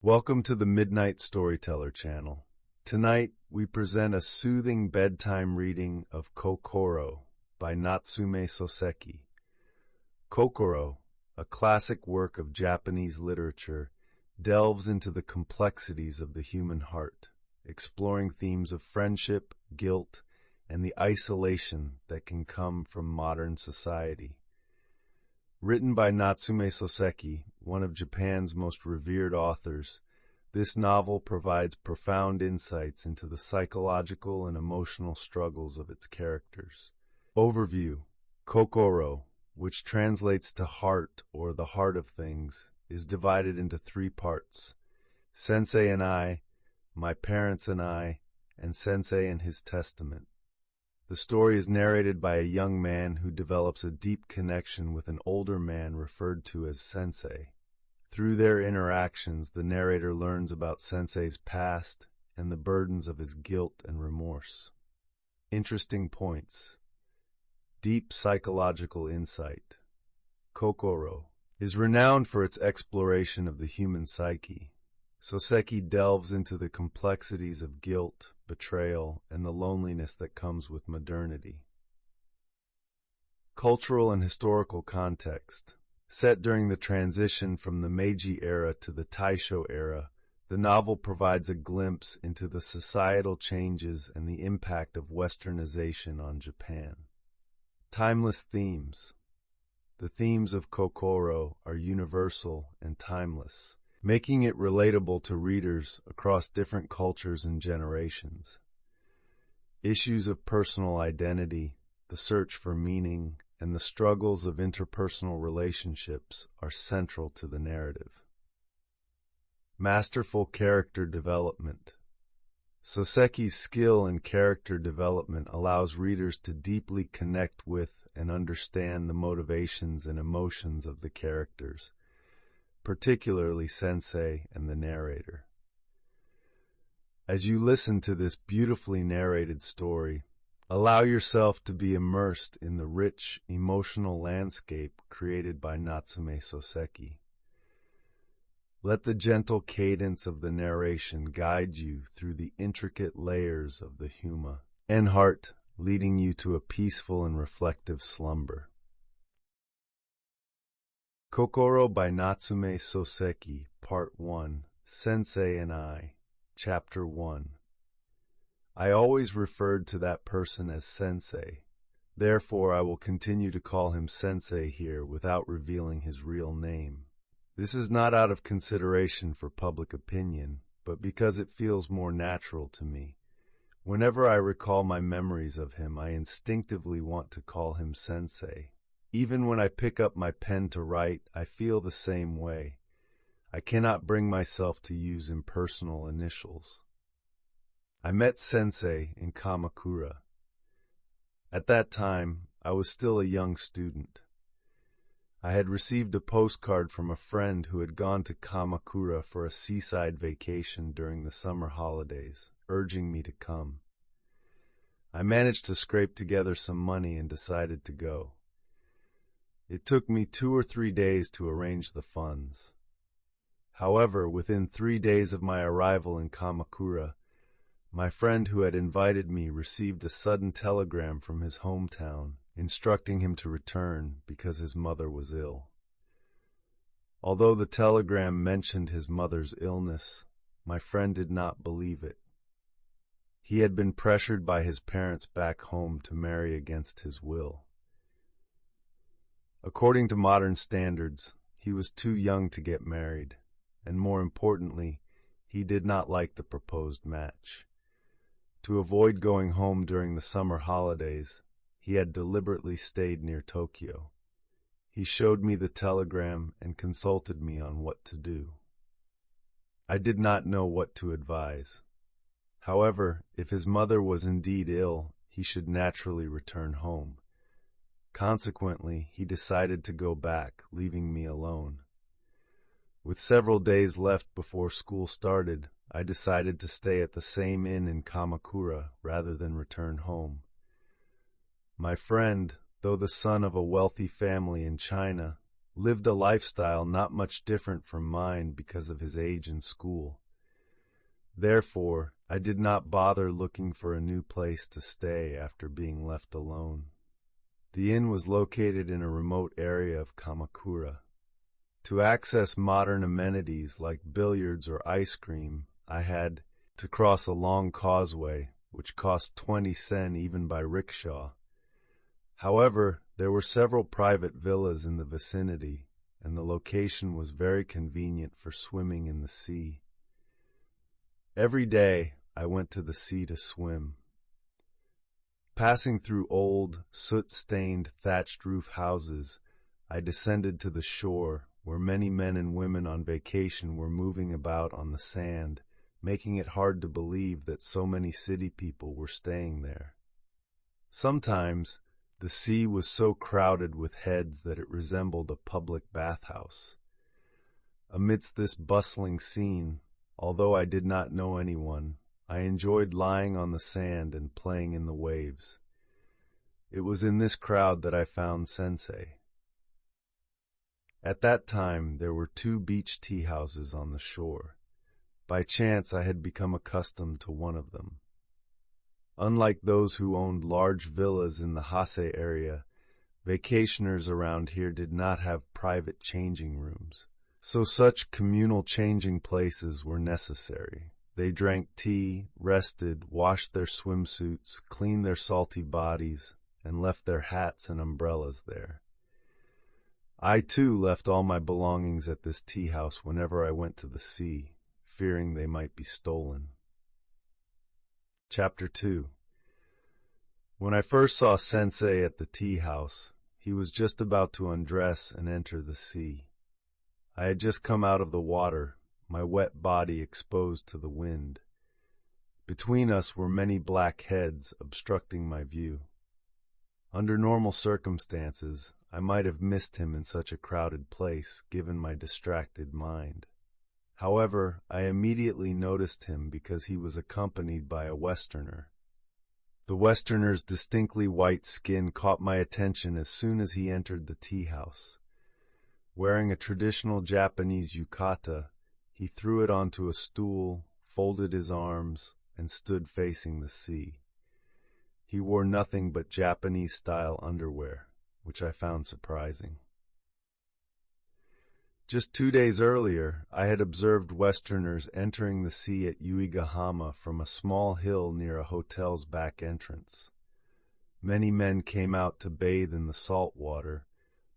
Welcome to the Midnight Storyteller channel. Tonight, we present a soothing bedtime reading of Kokoro by Natsume Soseki. Kokoro, a classic work of Japanese literature, delves into the complexities of the human heart, exploring themes of friendship, guilt, and the isolation that can come from modern society. Written by Natsume Soseki, one of Japan's most revered authors, this novel provides profound insights into the psychological and emotional struggles of its characters. Overview: Kokoro, which translates to heart or the heart of things, is divided into three parts: Sensei and I, My Parents and I, and Sensei and His Testament. The story is narrated by a young man who develops a deep connection with an older man referred to as Sensei. Through their interactions, the narrator learns about Sensei's past and the burdens of his guilt and remorse. Interesting points. Deep psychological insight. Kokoro is renowned for its exploration of the human psyche. Soseki delves into the complexities of guilt, betrayal, and the loneliness that comes with modernity. Cultural and historical context. Set during the transition from the Meiji era to the Taisho era, the novel provides a glimpse into the societal changes and the impact of westernization on Japan. Timeless themes. The themes of Kokoro are universal and timeless, making it relatable to readers across different cultures and generations. Issues of personal identity, the search for meaning, and the struggles of interpersonal relationships are central to the narrative. Masterful character development. Soseki's skill in character development allows readers to deeply connect with and understand the motivations and emotions of the characters, particularly Sensei and the narrator. As you listen to this beautifully narrated story, allow yourself to be immersed in the rich, emotional landscape created by Natsume Soseki. Let the gentle cadence of the narration guide you through the intricate layers of the huma and heart, leading you to a peaceful and reflective slumber. Kokoro by Natsume Soseki, Part 1, Sensei and I, Chapter 1. I always referred to that person as Sensei. Therefore, I will continue to call him Sensei here without revealing his real name. This is not out of consideration for public opinion, but because it feels more natural to me. Whenever I recall my memories of him, I instinctively want to call him Sensei. Even when I pick up my pen to write, I feel the same way. I cannot bring myself to use impersonal initials. I met Sensei in Kamakura. At that time, I was still a young student. I had received a postcard from a friend who had gone to Kamakura for a seaside vacation during the summer holidays, urging me to come. I managed to scrape together some money and decided to go. It took me 2 or 3 days to arrange the funds. However, within 3 days of my arrival in Kamakura, my friend who had invited me received a sudden telegram from his hometown, instructing him to return because his mother was ill. Although the telegram mentioned his mother's illness, my friend did not believe it. He had been pressured by his parents back home to marry against his will. According to modern standards, he was too young to get married, and more importantly, he did not like the proposed match. To avoid going home during the summer holidays, he had deliberately stayed near Tokyo. He showed me the telegram and consulted me on what to do. I did not know what to advise. However, if his mother was indeed ill, he should naturally return home. Consequently, he decided to go back, leaving me alone. With several days left before school started, I decided to stay at the same inn in Kamakura rather than return home. My friend, though the son of a wealthy family in China, lived a lifestyle not much different from mine because of his age in school. Therefore, I did not bother looking for a new place to stay after being left alone. The inn was located in a remote area of Kamakura. To access modern amenities like billiards or ice cream, I had to cross a long causeway, which cost 20 sen even by rickshaw. However, there were several private villas in the vicinity, and the location was very convenient for swimming in the sea. Every day, I went to the sea to swim. Passing through old, soot-stained, thatched-roof houses, I descended to the shore, where many men and women on vacation were moving about on the sand, making it hard to believe that so many city people were staying there. Sometimes, the sea was so crowded with heads that it resembled a public bathhouse. Amidst this bustling scene, although I did not know anyone, I enjoyed lying on the sand and playing in the waves. It was in this crowd that I found Sensei. At that time, there were 2 beach tea houses on the shore. By chance, I had become accustomed to one of them. Unlike those who owned large villas in the Hase area, vacationers around here did not have private changing rooms, so such communal changing places were necessary. They drank tea, rested, washed their swimsuits, cleaned their salty bodies, and left their hats and umbrellas there. I too left all my belongings at this tea house whenever I went to the sea, fearing they might be stolen. Chapter 2. When I first saw Sensei at the tea house, he was just about to undress and enter the sea. I had just come out of the water, my wet body exposed to the wind. Between us were many black heads obstructing my view. Under normal circumstances, I might have missed him in such a crowded place, given my distracted mind. However, I immediately noticed him because he was accompanied by a Westerner. The Westerner's distinctly white skin caught my attention as soon as he entered the tea house. Wearing a traditional Japanese yukata, he threw it onto a stool, folded his arms, and stood facing the sea. He wore nothing but Japanese-style underwear, which I found surprising. Just 2 days earlier, I had observed Westerners entering the sea at Uegahama from a small hill near a hotel's back entrance. Many men came out to bathe in the salt water,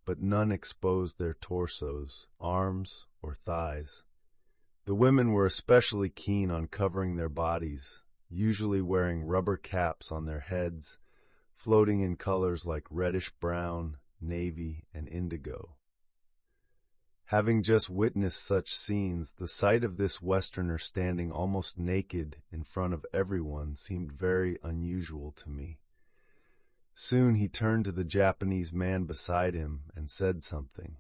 but none exposed their torsos, arms, or thighs. The women were especially keen on covering their bodies, usually wearing rubber caps on their heads, floating in colors like reddish-brown, navy, and indigo. Having just witnessed such scenes, the sight of this Westerner standing almost naked in front of everyone seemed very unusual to me. Soon he turned to the Japanese man beside him and said something.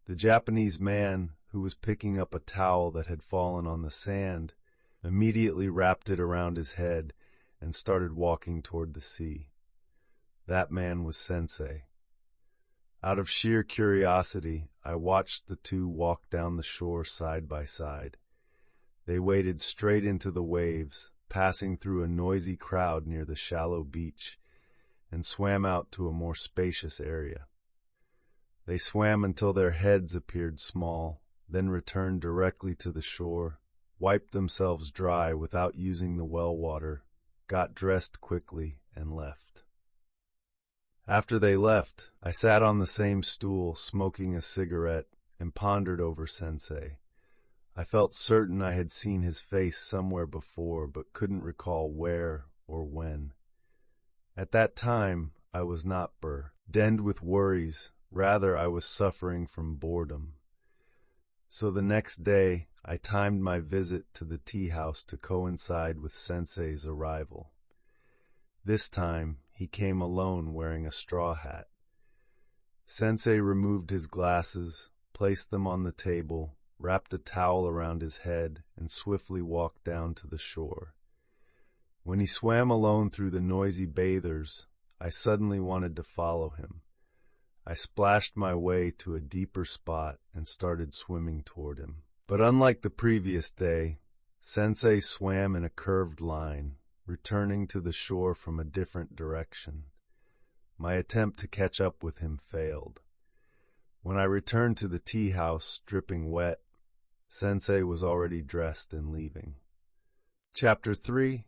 The Japanese man, who was picking up a towel that had fallen on the sand, immediately wrapped it around his head and started walking toward the sea. That man was Sensei. Out of sheer curiosity, I watched the two walk down the shore side by side. They waded straight into the waves, passing through a noisy crowd near the shallow beach, and swam out to a more spacious area. They swam until their heads appeared small, then returned directly to the shore, wiped themselves dry without using the well water, got dressed quickly, and left. After they left, I sat on the same stool, smoking a cigarette, and pondered over Sensei. I felt certain I had seen his face somewhere before, but couldn't recall where or when. At that time, I was not burdened with worries. Rather, I was suffering from boredom. So the next day, I timed my visit to the tea house to coincide with Sensei's arrival. This time, he came alone wearing a straw hat. Sensei removed his glasses, placed them on the table, wrapped a towel around his head, and swiftly walked down to the shore. When he swam alone through the noisy bathers, I suddenly wanted to follow him. I splashed my way to a deeper spot and started swimming toward him. But unlike the previous day, Sensei swam in a curved line, returning to the shore from a different direction. My attempt to catch up with him failed. When I returned to the tea house, dripping wet, Sensei was already dressed and leaving. Chapter 3.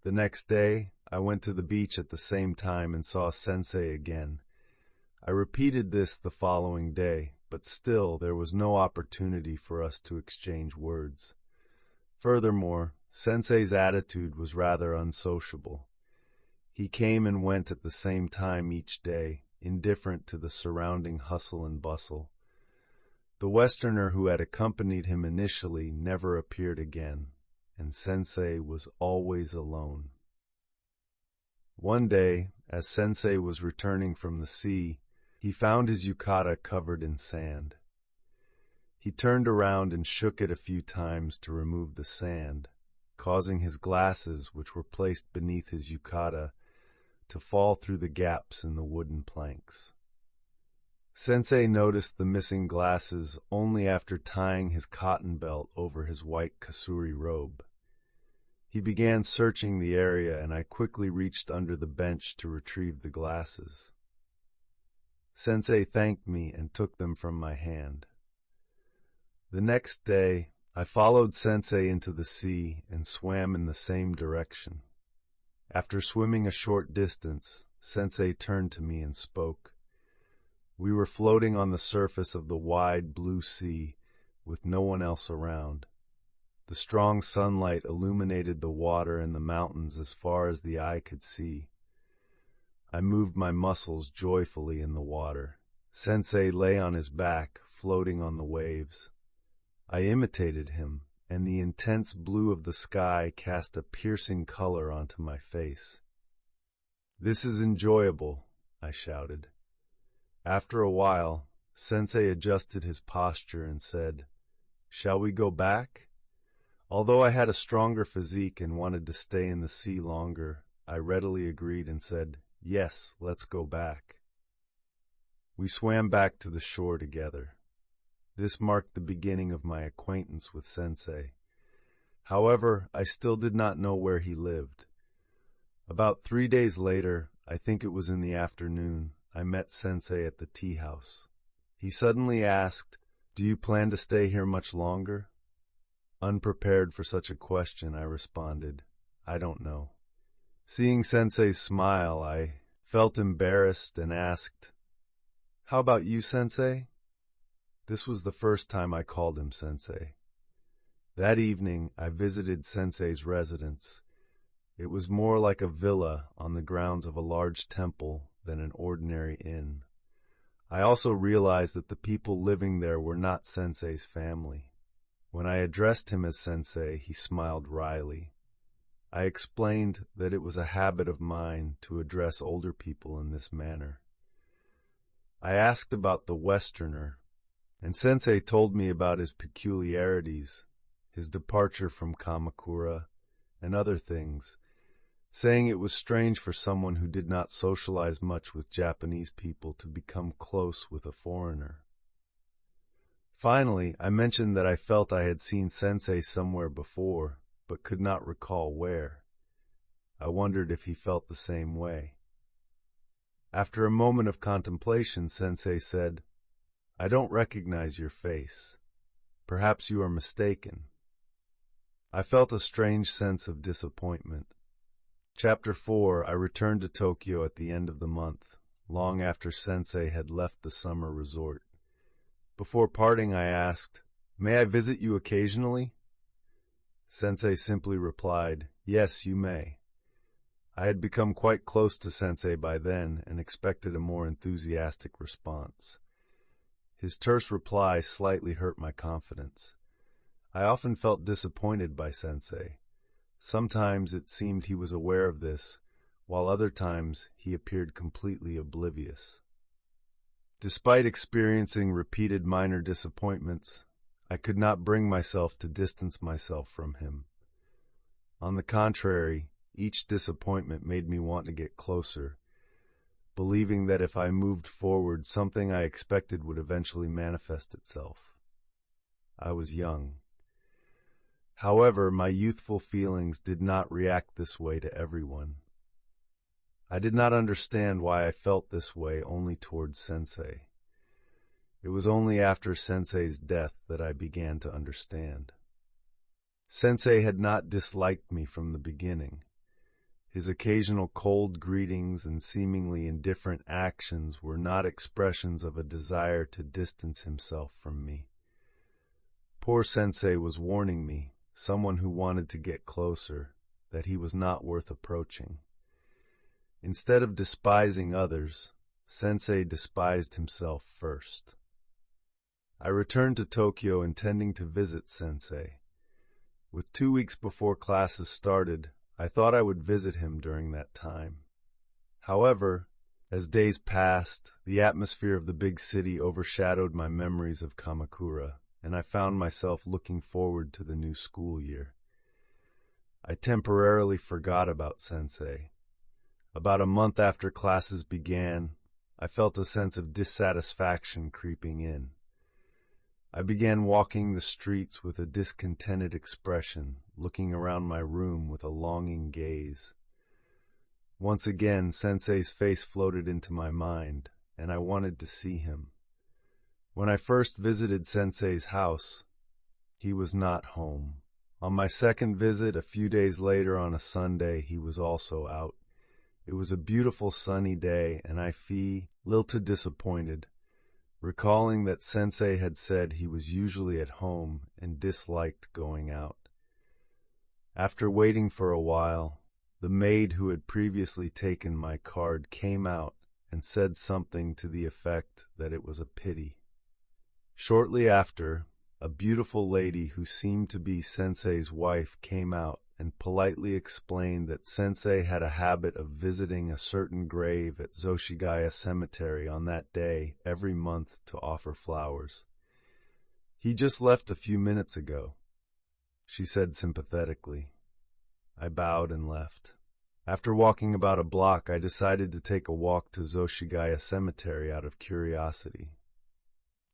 The next day, I went to the beach at the same time and saw Sensei again. I repeated this the following day, but still there was no opportunity for us to exchange words. Furthermore, Sensei's attitude was rather unsociable. He came and went at the same time each day, indifferent to the surrounding hustle and bustle. The Westerner who had accompanied him initially never appeared again, and Sensei was always alone. One day, as Sensei was returning from the sea, he found his yukata covered in sand. He turned around and shook it a few times to remove the sand, causing his glasses, which were placed beneath his yukata, to fall through the gaps in the wooden planks. Sensei noticed the missing glasses only after tying his cotton belt over his white kasuri robe. He began searching the area, and I quickly reached under the bench to retrieve the glasses. Sensei thanked me and took them from my hand. The next day, I followed Sensei into the sea and swam in the same direction. After swimming a short distance, Sensei turned to me and spoke. We were floating on the surface of the wide blue sea, with no one else around. The strong sunlight illuminated the water and the mountains as far as the eye could see. I moved my muscles joyfully in the water. Sensei lay on his back, floating on the waves. I imitated him, and the intense blue of the sky cast a piercing color onto my face. "This is enjoyable," I shouted. After a while, Sensei adjusted his posture and said, "Shall we go back?" Although I had a stronger physique and wanted to stay in the sea longer, I readily agreed and said, "Yes, let's go back." We swam back to the shore together. This marked the beginning of my acquaintance with Sensei. However, I still did not know where he lived. About 3 days later, I think it was in the afternoon, I met Sensei at the tea house. He suddenly asked, "Do you plan to stay here much longer?" Unprepared for such a question, I responded, "I don't know." Seeing Sensei's smile, I felt embarrassed and asked, "How about you, Sensei?" This was the first time I called him Sensei. That evening, I visited Sensei's residence. It was more like a villa on the grounds of a large temple than an ordinary inn. I also realized that the people living there were not Sensei's family. When I addressed him as Sensei, he smiled wryly. I explained that it was a habit of mine to address older people in this manner. I asked about the Westerner, and Sensei told me about his peculiarities, his departure from Kamakura, and other things, saying it was strange for someone who did not socialize much with Japanese people to become close with a foreigner. Finally, I mentioned that I felt I had seen Sensei somewhere before, but could not recall where. I wondered if he felt the same way. After a moment of contemplation, Sensei said, "I don't recognize your face. Perhaps you are mistaken." I felt a strange sense of disappointment. Chapter 4. I returned to Tokyo at the end of the month, long after Sensei had left the summer resort. Before parting, I asked, "May I visit you occasionally?" Sensei simply replied, "Yes, you may." I had become quite close to Sensei by then and expected a more enthusiastic response. His terse reply slightly hurt my confidence. I often felt disappointed by Sensei. Sometimes it seemed he was aware of this, while other times he appeared completely oblivious. Despite experiencing repeated minor disappointments, I could not bring myself to distance myself from him. On the contrary, each disappointment made me want to get closer. believing that if I moved forward, something I expected would eventually manifest itself. I was young. However, my youthful feelings did not react this way to everyone. I did not understand why I felt this way only towards Sensei. It was only after Sensei's death that I began to understand. Sensei had not disliked me from the beginning. His occasional cold greetings and seemingly indifferent actions were not expressions of a desire to distance himself from me. Poor Sensei was warning me, someone who wanted to get closer, that he was not worth approaching. Instead of despising others, Sensei despised himself first. I returned to Tokyo intending to visit Sensei. With 2 weeks before classes started, I thought I would visit him during that time. However, as days passed, the atmosphere of the big city overshadowed my memories of Kamakura, and I found myself looking forward to the new school year. I temporarily forgot about Sensei. About a month after classes began, I felt a sense of dissatisfaction creeping in. I began walking the streets with a discontented expression, looking around my room with a longing gaze. Once again, Sensei's face floated into my mind, and I wanted to see him. When I first visited Sensei's house, he was not home. On my second visit, a few days later on a Sunday, he was also out. It was a beautiful sunny day, and I little disappointed, recalling that Sensei had said he was usually at home and disliked going out. After waiting for a while, the maid who had previously taken my card came out and said something to the effect that it was a pity. Shortly after, a beautiful lady who seemed to be Sensei's wife came out and politely explained that Sensei had a habit of visiting a certain grave at Zoshigaya Cemetery on that day every month to offer flowers. "He just left a few minutes ago," she said sympathetically. I bowed and left. After walking about a block, I decided to take a walk to Zoshigaya Cemetery out of curiosity.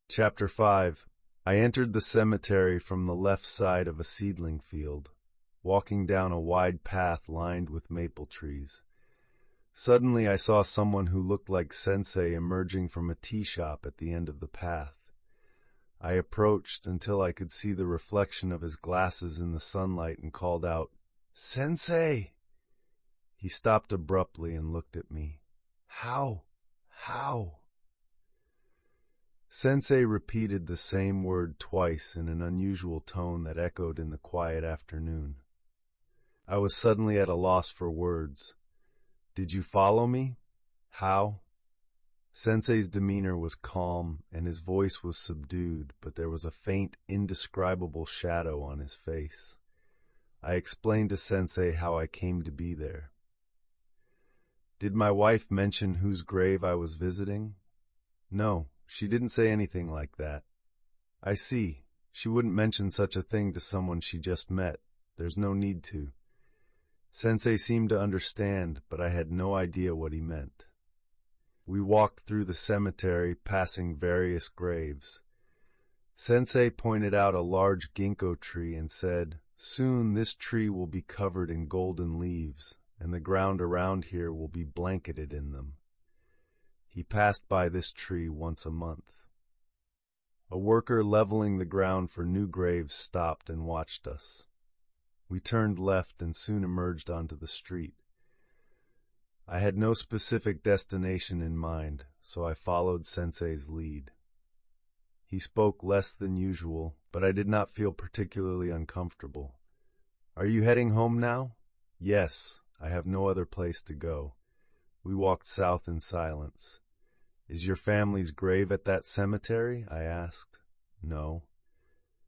Chapter 5. I entered the cemetery from the left side of a seedling field, walking down a wide path lined with maple trees. Suddenly I saw someone who looked like Sensei emerging from a tea shop at the end of the path. I approached until I could see the reflection of his glasses in the sunlight and called out, "Sensei!" He stopped abruptly and looked at me. How? Sensei repeated the same word twice in an unusual tone that echoed in the quiet afternoon. I was suddenly at a loss for words. "Did you follow me? How?" Sensei's demeanor was calm and his voice was subdued, but there was a faint, indescribable shadow on his face. I explained to Sensei how I came to be there. "Did my wife mention whose grave I was visiting?" "No, she didn't say anything like that." "I see. She wouldn't mention such a thing to someone she just met. There's no need to." Sensei seemed to understand, but I had no idea what he meant. We walked through the cemetery, passing various graves. Sensei pointed out a large ginkgo tree and said, "Soon this tree will be covered in golden leaves, and the ground around here will be blanketed in them." He passed by this tree once a month. A worker leveling the ground for new graves stopped and watched us. We turned left and soon emerged onto the street. I had no specific destination in mind, so I followed Sensei's lead. He spoke less than usual, but I did not feel particularly uncomfortable. "Are you heading home now?" "Yes, I have no other place to go." We walked south in silence. "Is your family's grave at that cemetery?" I asked. "No."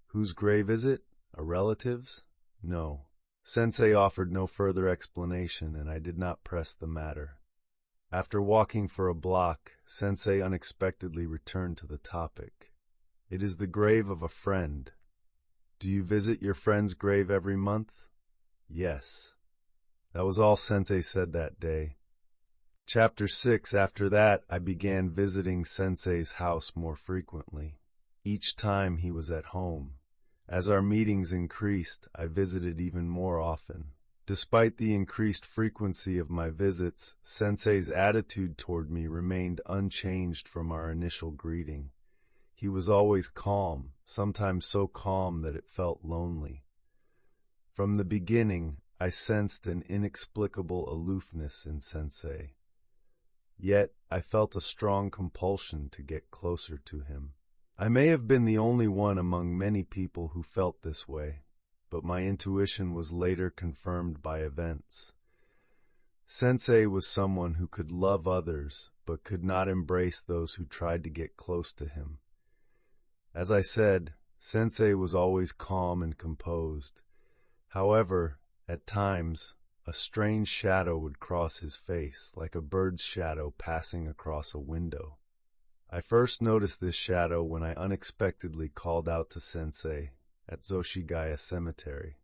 "Whose grave is it? A relative's?" "No." Sensei offered no further explanation, and I did not press the matter. After walking for a block, Sensei unexpectedly returned to the topic. "It is the grave of a friend. Do you visit your friend's grave every month?" "Yes." That was all Sensei said that day. Chapter 6. After that, I began visiting Sensei's house more frequently. Each time he was at home. As our meetings increased, I visited even more often. Despite the increased frequency of my visits, Sensei's attitude toward me remained unchanged from our initial greeting. He was always calm, sometimes so calm that it felt lonely. From the beginning, I sensed an inexplicable aloofness in Sensei. Yet, I felt a strong compulsion to get closer to him. I may have been the only one among many people who felt this way, but my intuition was later confirmed by events. Sensei was someone who could love others, but could not embrace those who tried to get close to him. As I said, Sensei was always calm and composed. However, at times, a strange shadow would cross his face, like a bird's shadow passing across a window. I first noticed this shadow when I unexpectedly called out to Sensei at Zoshigaya Cemetery.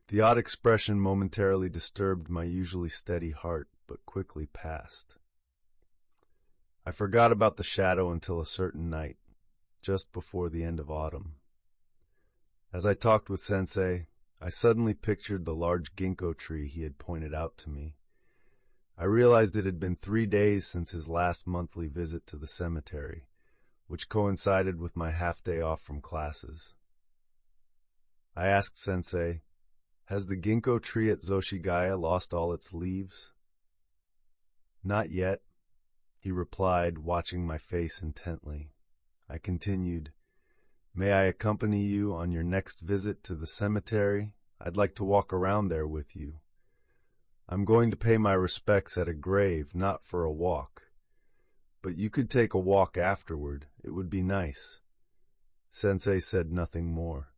The odd expression momentarily disturbed my usually steady heart, but quickly passed. I forgot about the shadow until a certain night, just before the end of autumn. As I talked with Sensei, I suddenly pictured the large ginkgo tree he had pointed out to me. I realized it had been 3 days since his last monthly visit to the cemetery, which coincided with my half-day off from classes. I asked Sensei, "Has the ginkgo tree at Zoshigaya lost all its leaves?" "Not yet," he replied, watching my face intently. I continued, "May I accompany you on your next visit to the cemetery? I'd like to walk around there with you. I'm going to pay my respects at a grave, not for a walk. But you could take a walk afterward. It would be nice." Sensei said nothing more.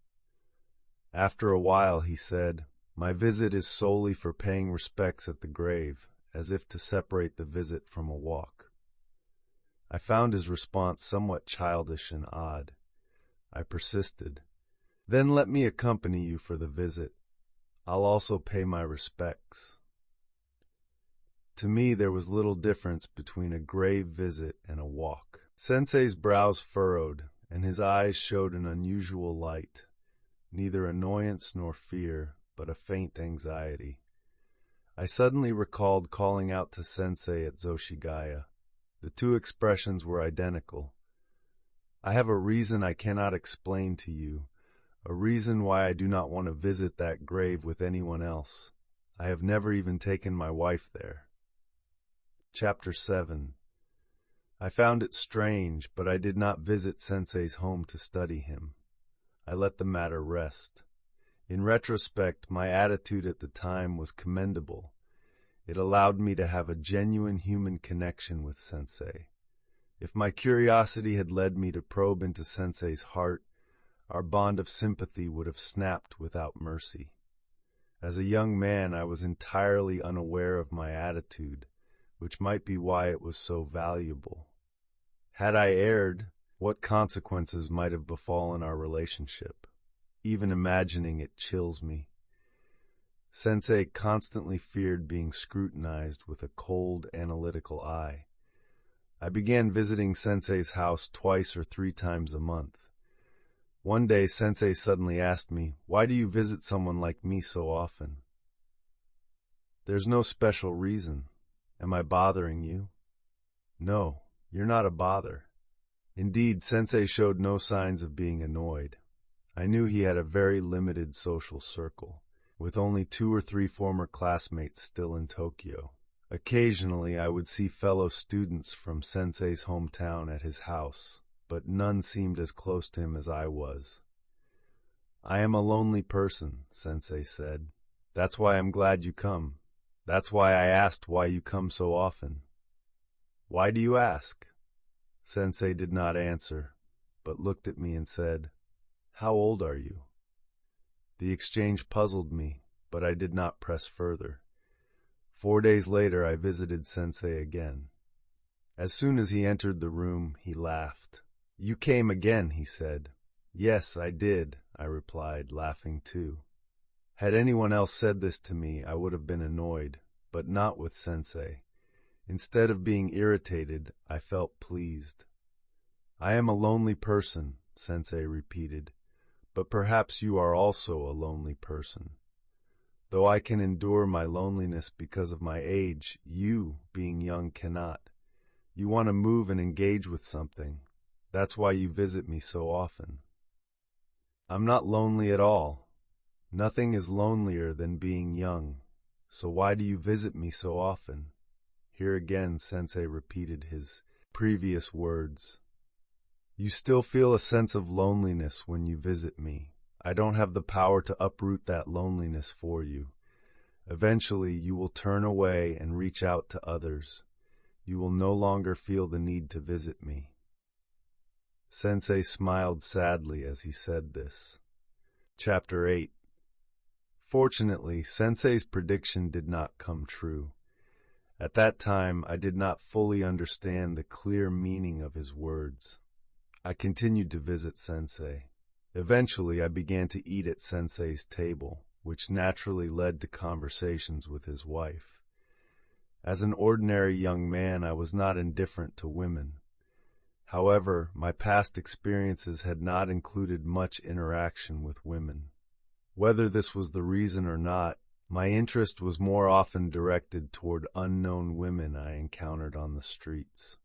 After a while, he said, "My visit is solely for paying respects at the grave, as if to separate the visit from a walk." I found his response somewhat childish and odd. I persisted. "Then let me accompany you for the visit. I'll also pay my respects." To me, there was little difference between a grave visit and a walk. Sensei's brows furrowed, and his eyes showed an unusual light, neither annoyance nor fear, but a faint anxiety. I suddenly recalled calling out to Sensei at Zoshigaya. The two expressions were identical. "I have a reason I cannot explain to you, a reason why I do not want to visit that grave with anyone else. I have never even taken my wife there." Chapter 7. I found it strange, but I did not visit Sensei's home to study him. I let the matter rest. In retrospect, my attitude at the time was commendable. It allowed me to have a genuine human connection with Sensei. If my curiosity had led me to probe into Sensei's heart, our bond of sympathy would have snapped without mercy. As a young man, I was entirely unaware of my attitude, which might be why it was so valuable. Had I erred, what consequences might have befallen our relationship? Even imagining it chills me. Sensei constantly feared being scrutinized with a cold, analytical eye. I began visiting Sensei's house 2 or 3 times a month. One day, Sensei suddenly asked me, "Why do you visit someone like me so often?" "There's no special reason. Am I bothering you?" "No, you're not a bother." Indeed, Sensei showed no signs of being annoyed. I knew he had a very limited social circle, with only 2 or 3 former classmates still in Tokyo. Occasionally, I would see fellow students from Sensei's hometown at his house, but none seemed as close to him as I was. "I am a lonely person," Sensei said. "That's why I'm glad you come. That's why I asked why you come so often." "Why do you ask?" Sensei did not answer, but looked at me and said, "How old are you?" The exchange puzzled me, but I did not press further. 4 days later, I visited Sensei again. As soon as he entered the room, he laughed. "You came again," he said. "Yes, I did," I replied, laughing too. Had anyone else said this to me, I would have been annoyed, but not with Sensei. Instead of being irritated, I felt pleased. I am a lonely person, Sensei repeated, but perhaps you are also a lonely person. Though I can endure my loneliness because of my age, you, being young, cannot. You want to move and engage with something. That's why you visit me so often. I'm not lonely at all. Nothing is lonelier than being young. So why do you visit me so often? Here again, Sensei repeated his previous words. You still feel a sense of loneliness when you visit me. I don't have the power to uproot that loneliness for you. Eventually, you will turn away and reach out to others. You will no longer feel the need to visit me. Sensei smiled sadly as he said this. Chapter 8. Fortunately, Sensei's prediction did not come true. At that time, I did not fully understand the clear meaning of his words. I continued to visit Sensei. Eventually, I began to eat at Sensei's table, which naturally led to conversations with his wife. As an ordinary young man, I was not indifferent to women. However, my past experiences had not included much interaction with women. Whether this was the reason or not, my interest was more often directed toward unknown women I encountered on the streets.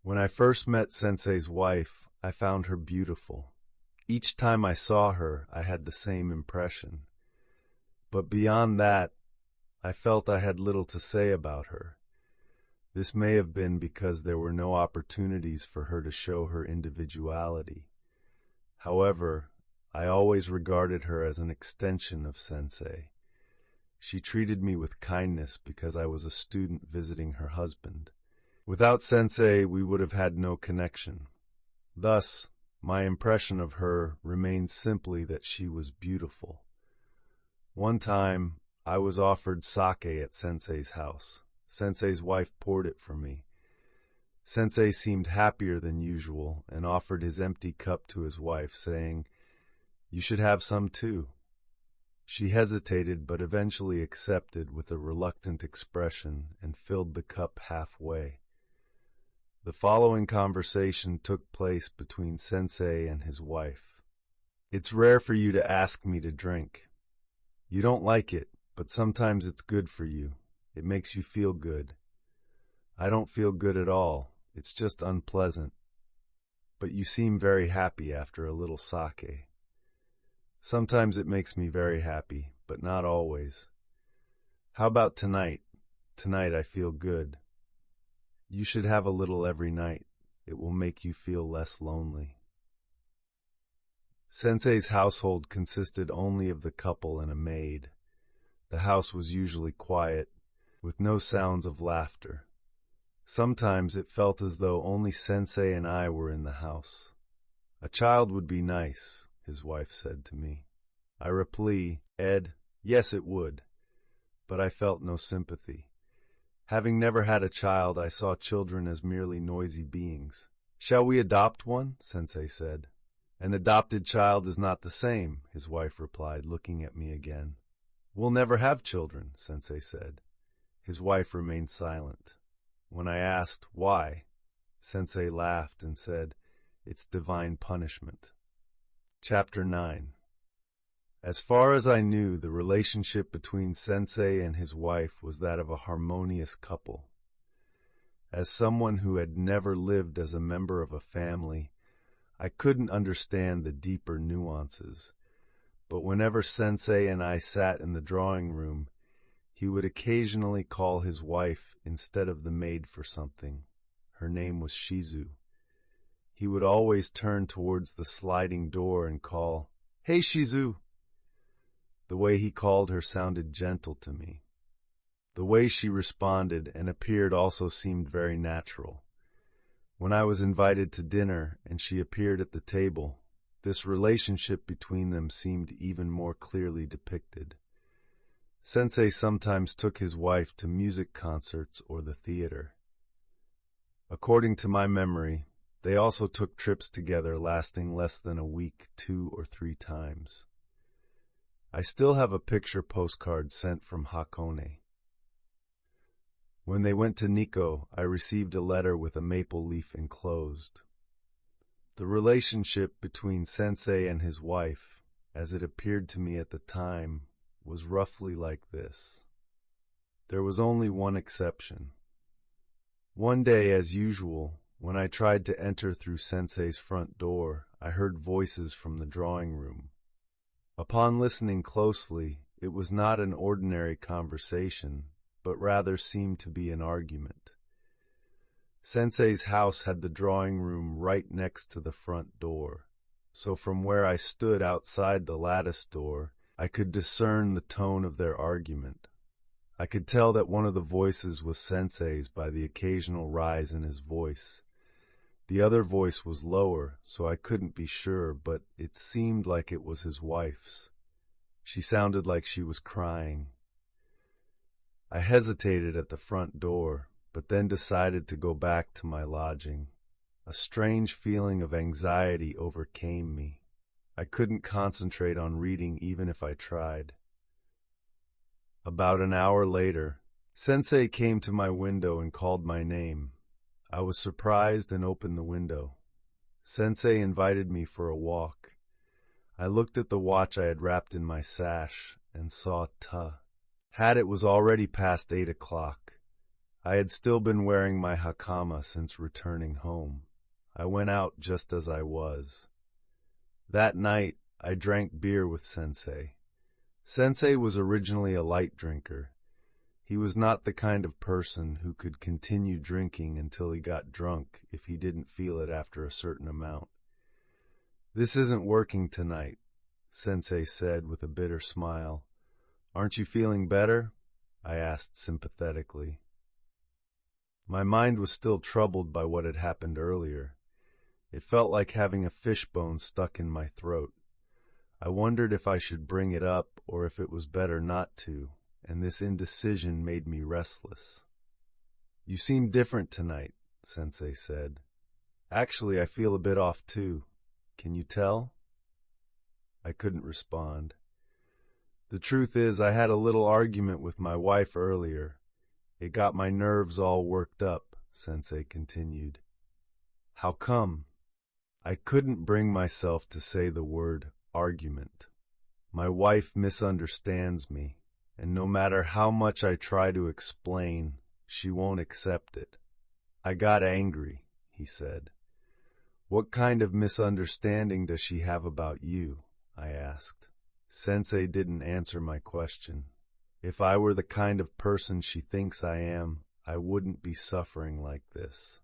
When I first met Sensei's wife, I found her beautiful. Each time I saw her, I had the same impression. But beyond that, I felt I had little to say about her. This may have been because there were no opportunities for her to show her individuality. However, I always regarded her as an extension of Sensei. She treated me with kindness because I was a student visiting her husband. Without Sensei, we would have had no connection. Thus, my impression of her remained simply that she was beautiful. One time, I was offered sake at Sensei's house. Sensei's wife poured it for me. Sensei seemed happier than usual and offered his empty cup to his wife, saying, "You should have some too." She hesitated but eventually accepted with a reluctant expression and filled the cup halfway. The following conversation took place between Sensei and his wife. "It's rare for you to ask me to drink. You don't like it, but sometimes it's good for you. It makes you feel good. I don't feel good at all. It's just unpleasant. But you seem very happy after a little sake. Sometimes it makes me very happy, but not always. How about tonight? Tonight I feel good. You should have a little every night. It will make you feel less lonely." Sensei's household consisted only of the couple and a maid. The house was usually quiet, with no sounds of laughter. Sometimes it felt as though only Sensei and I were in the house. "A child would be nice," his wife said to me. I replied, yes, it would. But I felt no sympathy. Having never had a child, I saw children as merely noisy beings. "Shall we adopt one?" Sensei said. "An adopted child is not the same," his wife replied, looking at me again. "We'll never have children," Sensei said. His wife remained silent. When I asked why, Sensei laughed and said, "It's divine punishment." Chapter 9. As far as I knew, the relationship between Sensei and his wife was that of a harmonious couple. As someone who had never lived as a member of a family, I couldn't understand the deeper nuances, but whenever Sensei and I sat in the drawing room, he would occasionally call his wife instead of the maid for something. Her name was Shizu. He would always turn towards the sliding door and call, "Hey, Shizu!" The way he called her sounded gentle to me. The way she responded and appeared also seemed very natural. When I was invited to dinner and she appeared at the table, this relationship between them seemed even more clearly depicted. Sensei sometimes took his wife to music concerts or the theater. According to my memory, they also took trips together lasting less than a week 2 or 3 times. I still have a picture postcard sent from Hakone. When they went to Nikko, I received a letter with a maple leaf enclosed. The relationship between Sensei and his wife, as it appeared to me at the time, was roughly like this. There was only one exception. One day, as usual, when I tried to enter through Sensei's front door, I heard voices from the drawing room. Upon listening closely, it was not an ordinary conversation, but rather seemed to be an argument. Sensei's house had the drawing room right next to the front door, so from where I stood outside the lattice door, I could discern the tone of their argument. I could tell that one of the voices was Sensei's by the occasional rise in his voice. The other voice was lower, so I couldn't be sure, but it seemed like it was his wife's. She sounded like she was crying. I hesitated at the front door, but then decided to go back to my lodging. A strange feeling of anxiety overcame me. I couldn't concentrate on reading even if I tried. About an hour later, Sensei came to my window and called my name. I was surprised and opened the window. Sensei invited me for a walk. I looked at the watch I had wrapped in my sash and saw it was already past 8 o'clock. I had still been wearing my hakama since returning home. I went out just as I was. That night, I drank beer with Sensei. Sensei was originally a light drinker. He was not the kind of person who could continue drinking until he got drunk if he didn't feel it after a certain amount. "This isn't working tonight," Sensei said with a bitter smile. "Aren't you feeling better?" I asked sympathetically. My mind was still troubled by what had happened earlier. It felt like having a fishbone stuck in my throat. I wondered if I should bring it up or if it was better not to, and this indecision made me restless. "You seem different tonight," Sensei said. "Actually, I feel a bit off too. Can you tell?" I couldn't respond. "The truth is, I had a little argument with my wife earlier. It got my nerves all worked up," Sensei continued. "How come?" I couldn't bring myself to say the word argument. My wife misunderstands me, and no matter how much I try to explain, she won't accept it. "I got angry," he said. "What kind of misunderstanding does she have about you?" I asked. Sensei didn't answer my question. If I were the kind of person she thinks I am, I wouldn't be suffering like this.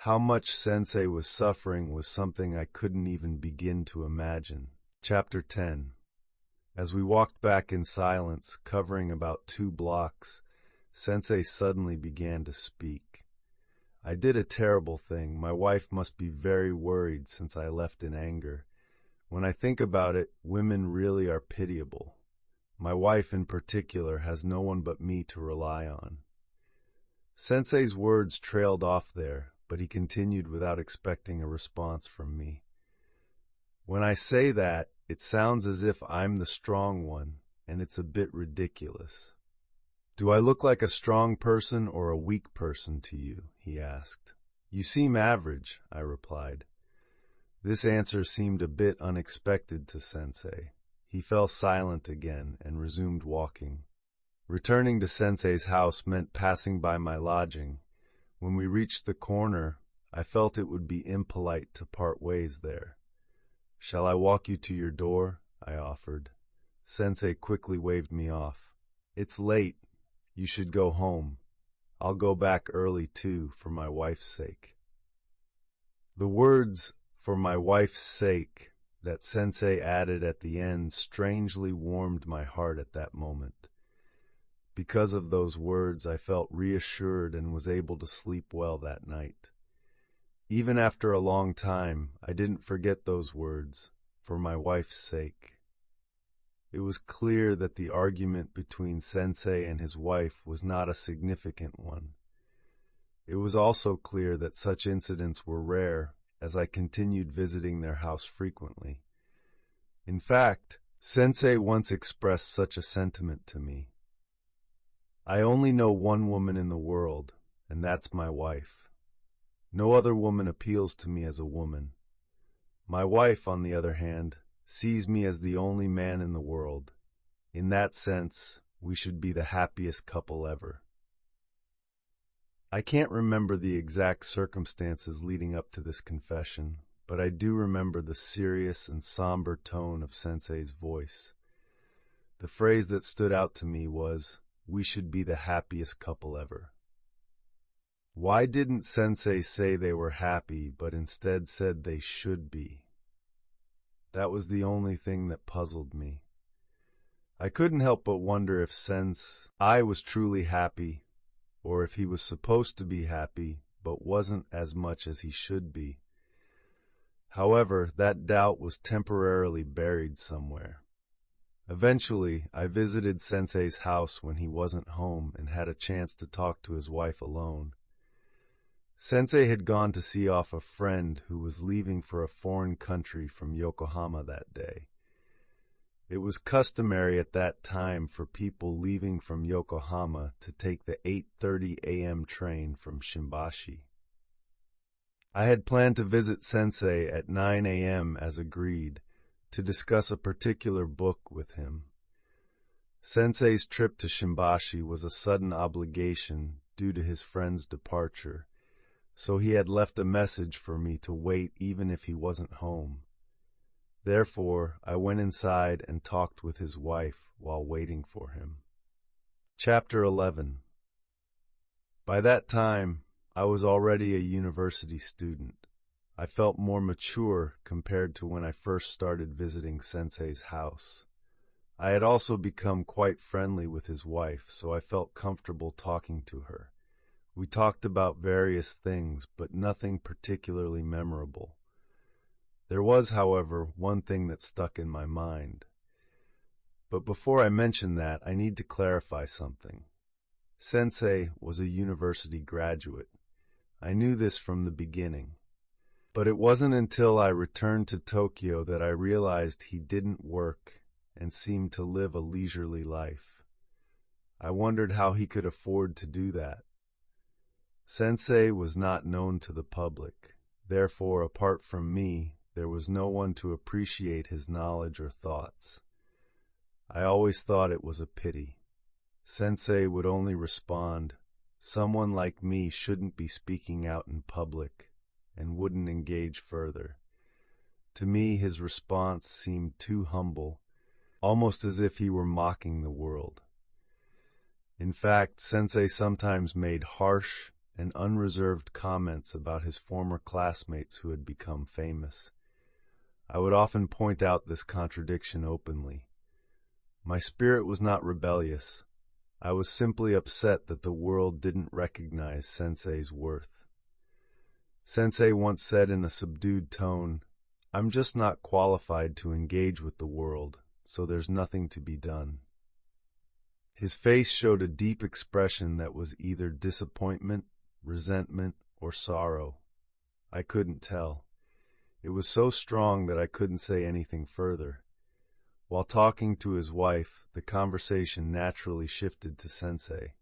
How much Sensei was suffering was something I couldn't even begin to imagine. Chapter 10. As we walked back in silence, covering about 2 blocks, Sensei suddenly began to speak. "I did a terrible thing. My wife must be very worried since I left in anger. When I think about it, women really are pitiable. My wife in particular has no one but me to rely on." Sensei's words trailed off there, but he continued without expecting a response from me. "When I say that, it sounds as if I'm the strong one, and it's a bit ridiculous." "Do I look like a strong person or a weak person to you?" he asked. "You seem average," I replied. This answer seemed a bit unexpected to Sensei. He fell silent again and resumed walking. Returning to Sensei's house meant passing by my lodging. When we reached the corner, I felt it would be impolite to part ways there. "Shall I walk you to your door?" I offered. Sensei quickly waved me off. "It's late. You should go home. I'll go back early too, for my wife's sake." The words, "for my wife's sake," that Sensei added at the end strangely warmed my heart at that moment. Because of those words, I felt reassured and was able to sleep well that night. Even after a long time, I didn't forget those words, "for my wife's sake." It was clear that the argument between Sensei and his wife was not a significant one. It was also clear that such incidents were rare, as I continued visiting their house frequently. In fact, Sensei once expressed such a sentiment to me. I only know one woman in the world, and that's my wife. No other woman appeals to me as a woman. My wife, on the other hand, sees me as the only man in the world. In that sense, we should be the happiest couple ever. I can't remember the exact circumstances leading up to this confession, but I do remember the serious and somber tone of Sensei's voice. The phrase that stood out to me was, "We should be the happiest couple ever." Why didn't Sensei say they were happy, but instead said they should be? That was the only thing that puzzled me. I couldn't help but wonder if I was truly happy, or if he was supposed to be happy, but wasn't as much as he should be. However, that doubt was temporarily buried somewhere. Eventually, I visited Sensei's house when he wasn't home and had a chance to talk to his wife alone. Sensei had gone to see off a friend who was leaving for a foreign country from Yokohama that day. It was customary at that time for people leaving from Yokohama to take the 8:30 a.m. train from Shimbashi. I had planned to visit Sensei at 9 a.m. as agreed, to discuss a particular book with him. Sensei's trip to Shimbashi was a sudden obligation due to his friend's departure, so he had left a message for me to wait even if he wasn't home. Therefore, I went inside and talked with his wife while waiting for him. Chapter 11. By that time, I was already a university student. I felt more mature compared to when I first started visiting Sensei's house. I had also become quite friendly with his wife, so I felt comfortable talking to her. We talked about various things, but nothing particularly memorable. There was, however, one thing that stuck in my mind. But before I mention that, I need to clarify something. Sensei was a university graduate. I knew this from the beginning. But it wasn't until I returned to Tokyo that I realized he didn't work and seemed to live a leisurely life. I wondered how he could afford to do that. Sensei was not known to the public. Therefore, apart from me, there was no one to appreciate his knowledge or thoughts. I always thought it was a pity. Sensei would only respond, "Someone like me shouldn't be speaking out in public," and wouldn't engage further. To me, his response seemed too humble, almost as if he were mocking the world. In fact, Sensei sometimes made harsh and unreserved comments about his former classmates who had become famous. I would often point out this contradiction openly. My spirit was not rebellious. I was simply upset that the world didn't recognize Sensei's worth. Sensei once said in a subdued tone, "I'm just not qualified to engage with the world, so there's nothing to be done." His face showed a deep expression that was either disappointment, resentment, or sorrow. I couldn't tell. It was so strong that I couldn't say anything further. While talking to his wife, the conversation naturally shifted to Sensei.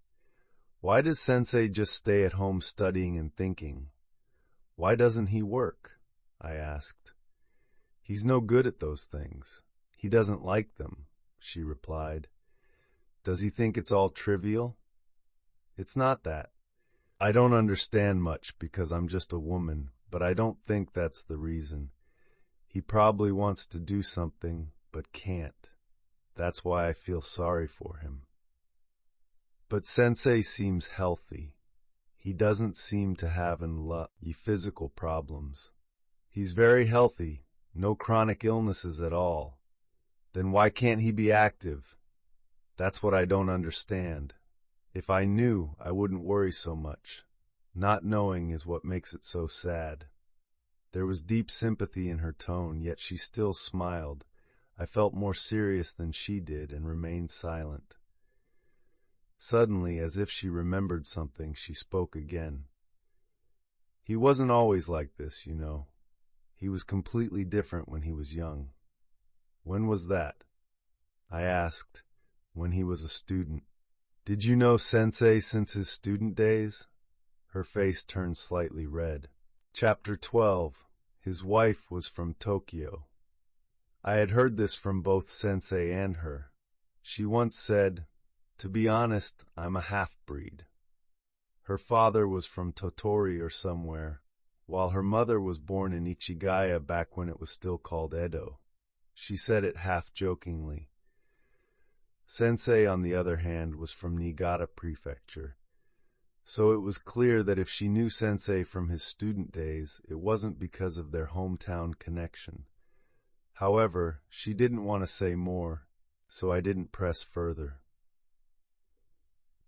Why does Sensei just stay at home studying and thinking? Why doesn't he work? I asked. He's no good at those things. He doesn't like them, she replied. Does he think it's all trivial? It's not that. I don't understand much because I'm just a woman, but I don't think that's the reason. He probably wants to do something, but can't. That's why I feel sorry for him. But Sensei seems healthy. He doesn't seem to have any physical problems. He's very healthy, no chronic illnesses at all. Then why can't he be active? That's what I don't understand. If I knew, I wouldn't worry so much. Not knowing is what makes it so sad. There was deep sympathy in her tone, yet she still smiled. I felt more serious than she did and remained silent. Suddenly, as if she remembered something, she spoke again. He wasn't always like this, you know. He was completely different when he was young. When was that? I asked. When he was a student. Did you know Sensei since his student days? Her face turned slightly red. Chapter 12. His wife was from Tokyo. I had heard this from both Sensei and her. She once said, "To be honest, I'm a half-breed." Her father was from Tottori or somewhere, while her mother was born in Ichigaya back when it was still called Edo. She said it half-jokingly. Sensei, on the other hand, was from Niigata Prefecture. So it was clear that if she knew Sensei from his student days, it wasn't because of their hometown connection. However, she didn't want to say more, so I didn't press further.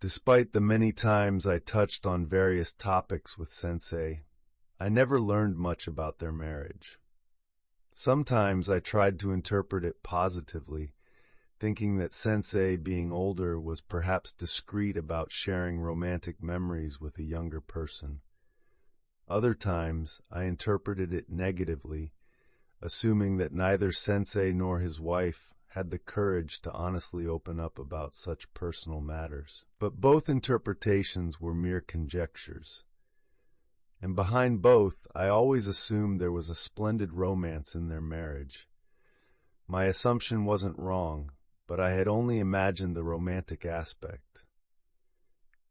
Despite the many times I touched on various topics with Sensei, I never learned much about their marriage. Sometimes I tried to interpret it positively, thinking that Sensei, being older, was perhaps discreet about sharing romantic memories with a younger person. Other times, I interpreted it negatively, assuming that neither Sensei nor his wife had the courage to honestly open up about such personal matters. But both interpretations were mere conjectures. And behind both, I always assumed there was a splendid romance in their marriage. My assumption wasn't wrong, but I had only imagined the romantic aspect.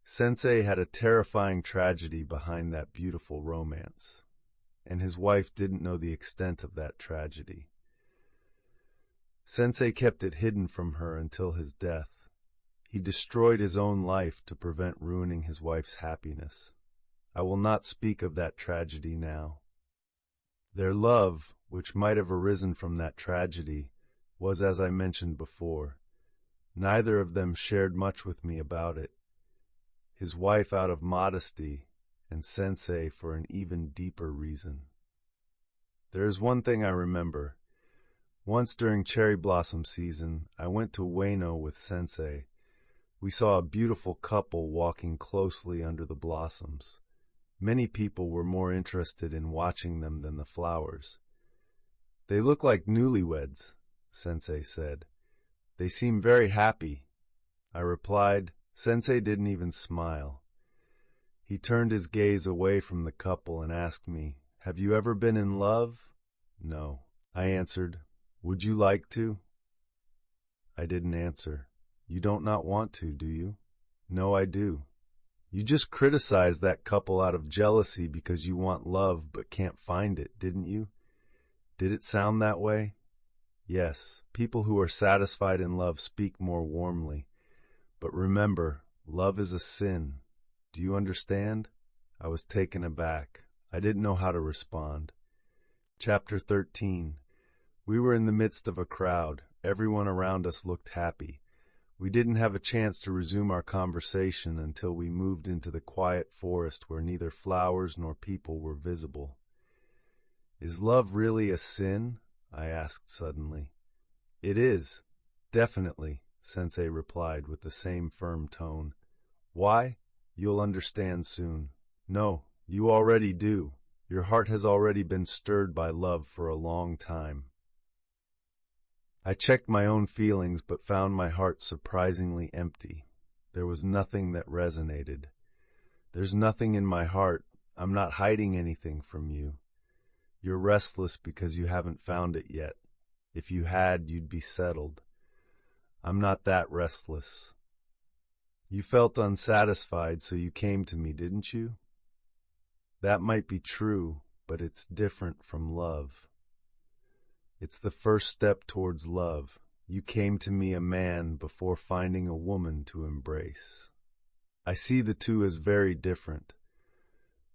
Sensei had a terrifying tragedy behind that beautiful romance, and his wife didn't know the extent of that tragedy. Sensei kept it hidden from her until his death. He destroyed his own life to prevent ruining his wife's happiness. I will not speak of that tragedy now. Their love, which might have arisen from that tragedy, was as I mentioned before. Neither of them shared much with me about it. His wife out of modesty, and Sensei for an even deeper reason. There is one thing I remember. Once during cherry blossom season, I went to Ueno with Sensei. We saw a beautiful couple walking closely under the blossoms. Many people were more interested in watching them than the flowers. "They look like newlyweds," Sensei said. "They seem very happy." I replied. Sensei didn't even smile. He turned his gaze away from the couple and asked me, "Have you ever been in love?" "No." I answered. "Would you like to?" I didn't answer. "You don't not want to, do you?" "No, I do." "You just criticized that couple out of jealousy because you want love but can't find it, didn't you?" "Did it sound that way?" "Yes, people who are satisfied in love speak more warmly. But remember, love is a sin. Do you understand?" I was taken aback. I didn't know how to respond. Chapter 13. We were in the midst of a crowd. Everyone around us looked happy. We didn't have a chance to resume our conversation until we moved into the quiet forest where neither flowers nor people were visible. "Is love really a sin?" I asked suddenly. "It is, definitely," Sensei replied with the same firm tone. "Why? You'll understand soon." "No, you already do. Your heart has already been stirred by love for a long time." I checked my own feelings but found my heart surprisingly empty. There was nothing that resonated. "There's nothing in my heart. I'm not hiding anything from you. You're restless because you haven't found it yet. If you had, you'd be settled. I'm not that restless. You felt unsatisfied, so you came to me, didn't you?" That might be true, but it's different from love. It's the first step towards love. You came to me a man before finding a woman to embrace. I see the two as very different.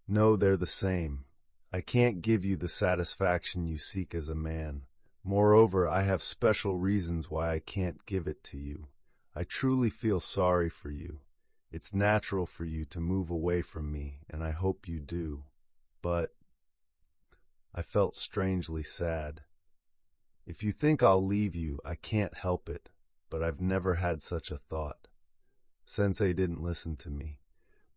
No, they're the same. I can't give you the satisfaction you seek as a man. Moreover, I have special reasons why I can't give it to you. I truly feel sorry for you. It's natural for you to move away from me, and I hope you do. But I felt strangely sad. If you think I'll leave you, I can't help it, but I've never had such a thought. Sensei didn't listen to me.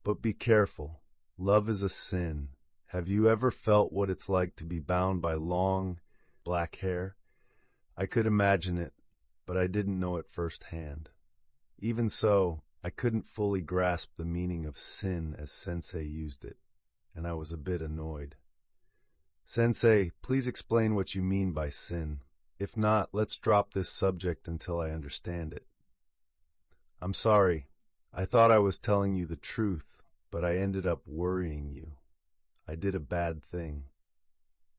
But be careful. Love is a sin. Have you ever felt what it's like to be bound by long, black hair? I could imagine it, but I didn't know it firsthand. Even so, I couldn't fully grasp the meaning of sin as Sensei used it, and I was a bit annoyed. Sensei, please explain what you mean by sin. If not, let's drop this subject until I understand it. I'm sorry. I thought I was telling you the truth, but I ended up worrying you. I did a bad thing.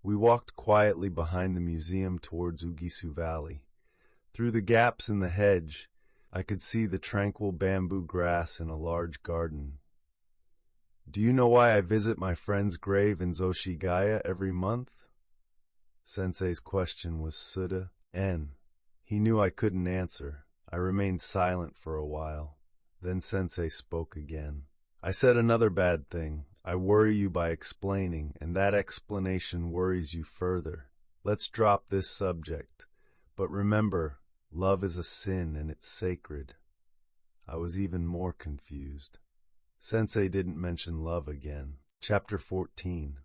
We walked quietly behind the museum towards Ugisu Valley. Through the gaps in the hedge, I could see the tranquil bamboo grass in a large garden. Do you know why I visit my friend's grave in Zoshigaya every month? Sensei's question was Suda-en. He knew I couldn't answer. I remained silent for a while. Then Sensei spoke again. I said another bad thing. I worry you by explaining, and that explanation worries you further. Let's drop this subject. But remember, love is a sin and it's sacred. I was even more confused. Sensei didn't mention love again. Chapter 14.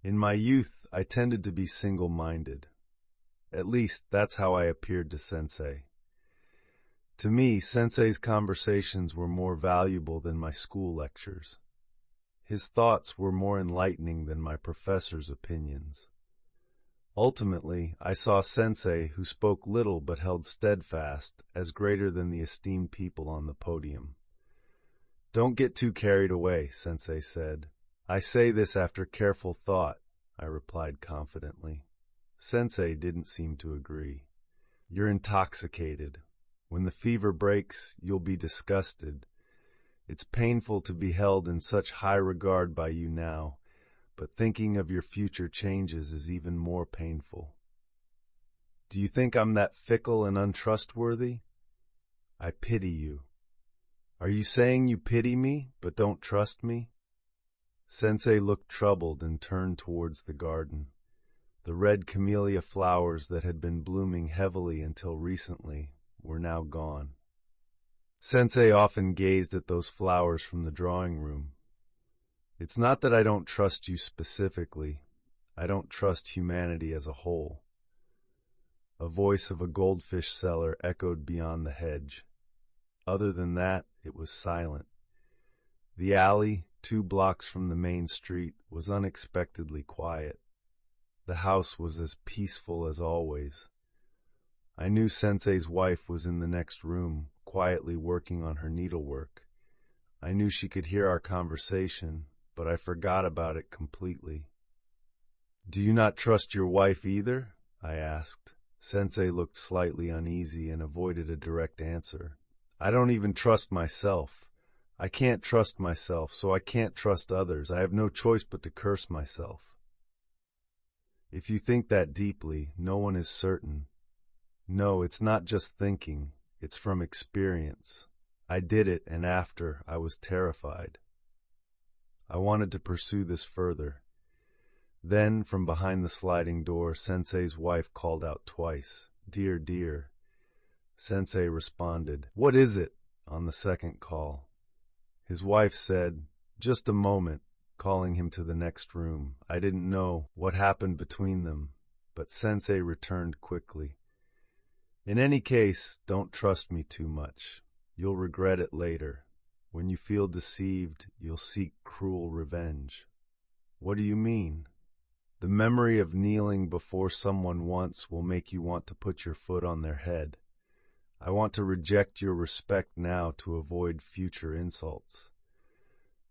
In my youth, I tended to be single-minded. At least, that's how I appeared to Sensei. To me, Sensei's conversations were more valuable than my school lectures. His thoughts were more enlightening than my professor's opinions. Ultimately, I saw Sensei, who spoke little but held steadfast, as greater than the esteemed people on the podium. Don't get too carried away, Sensei said. I say this after careful thought, I replied confidently. Sensei didn't seem to agree. You're intoxicated. When the fever breaks, you'll be disgusted. It's painful to be held in such high regard by you now, but thinking of your future changes is even more painful. Do you think I'm that fickle and untrustworthy? I pity you. Are you saying you pity me, but don't trust me? Sensei looked troubled and turned towards the garden. The red camellia flowers that had been blooming heavily until recently were now gone. Sensei often gazed at those flowers from the drawing room. It's not that I don't trust you specifically. I don't trust humanity as a whole. A voice of a goldfish seller echoed beyond the hedge. Other than that, it was silent. The alley, 2 blocks from the main street, was unexpectedly quiet. The house was as peaceful as always. I knew Sensei's wife was in the next room, quietly working on her needlework. I knew she could hear our conversation, but I forgot about it completely. Do you not trust your wife either? I asked. Sensei looked slightly uneasy and avoided a direct answer. I don't even trust myself. I can't trust myself, so I can't trust others. I have no choice but to curse myself. If you think that deeply, no one is certain. No, it's not just thinking. It's from experience. I did it, and after, I was terrified. I wanted to pursue this further. Then, from behind the sliding door, Sensei's wife called out twice, "Dear, dear." Sensei responded, "What is it?" on the second call. His wife said, "Just a moment," calling him to the next room. I didn't know what happened between them, but Sensei returned quickly. In any case, don't trust me too much. You'll regret it later. When you feel deceived, you'll seek cruel revenge. What do you mean? The memory of kneeling before someone once will make you want to put your foot on their head. I want to reject your respect now to avoid future insults.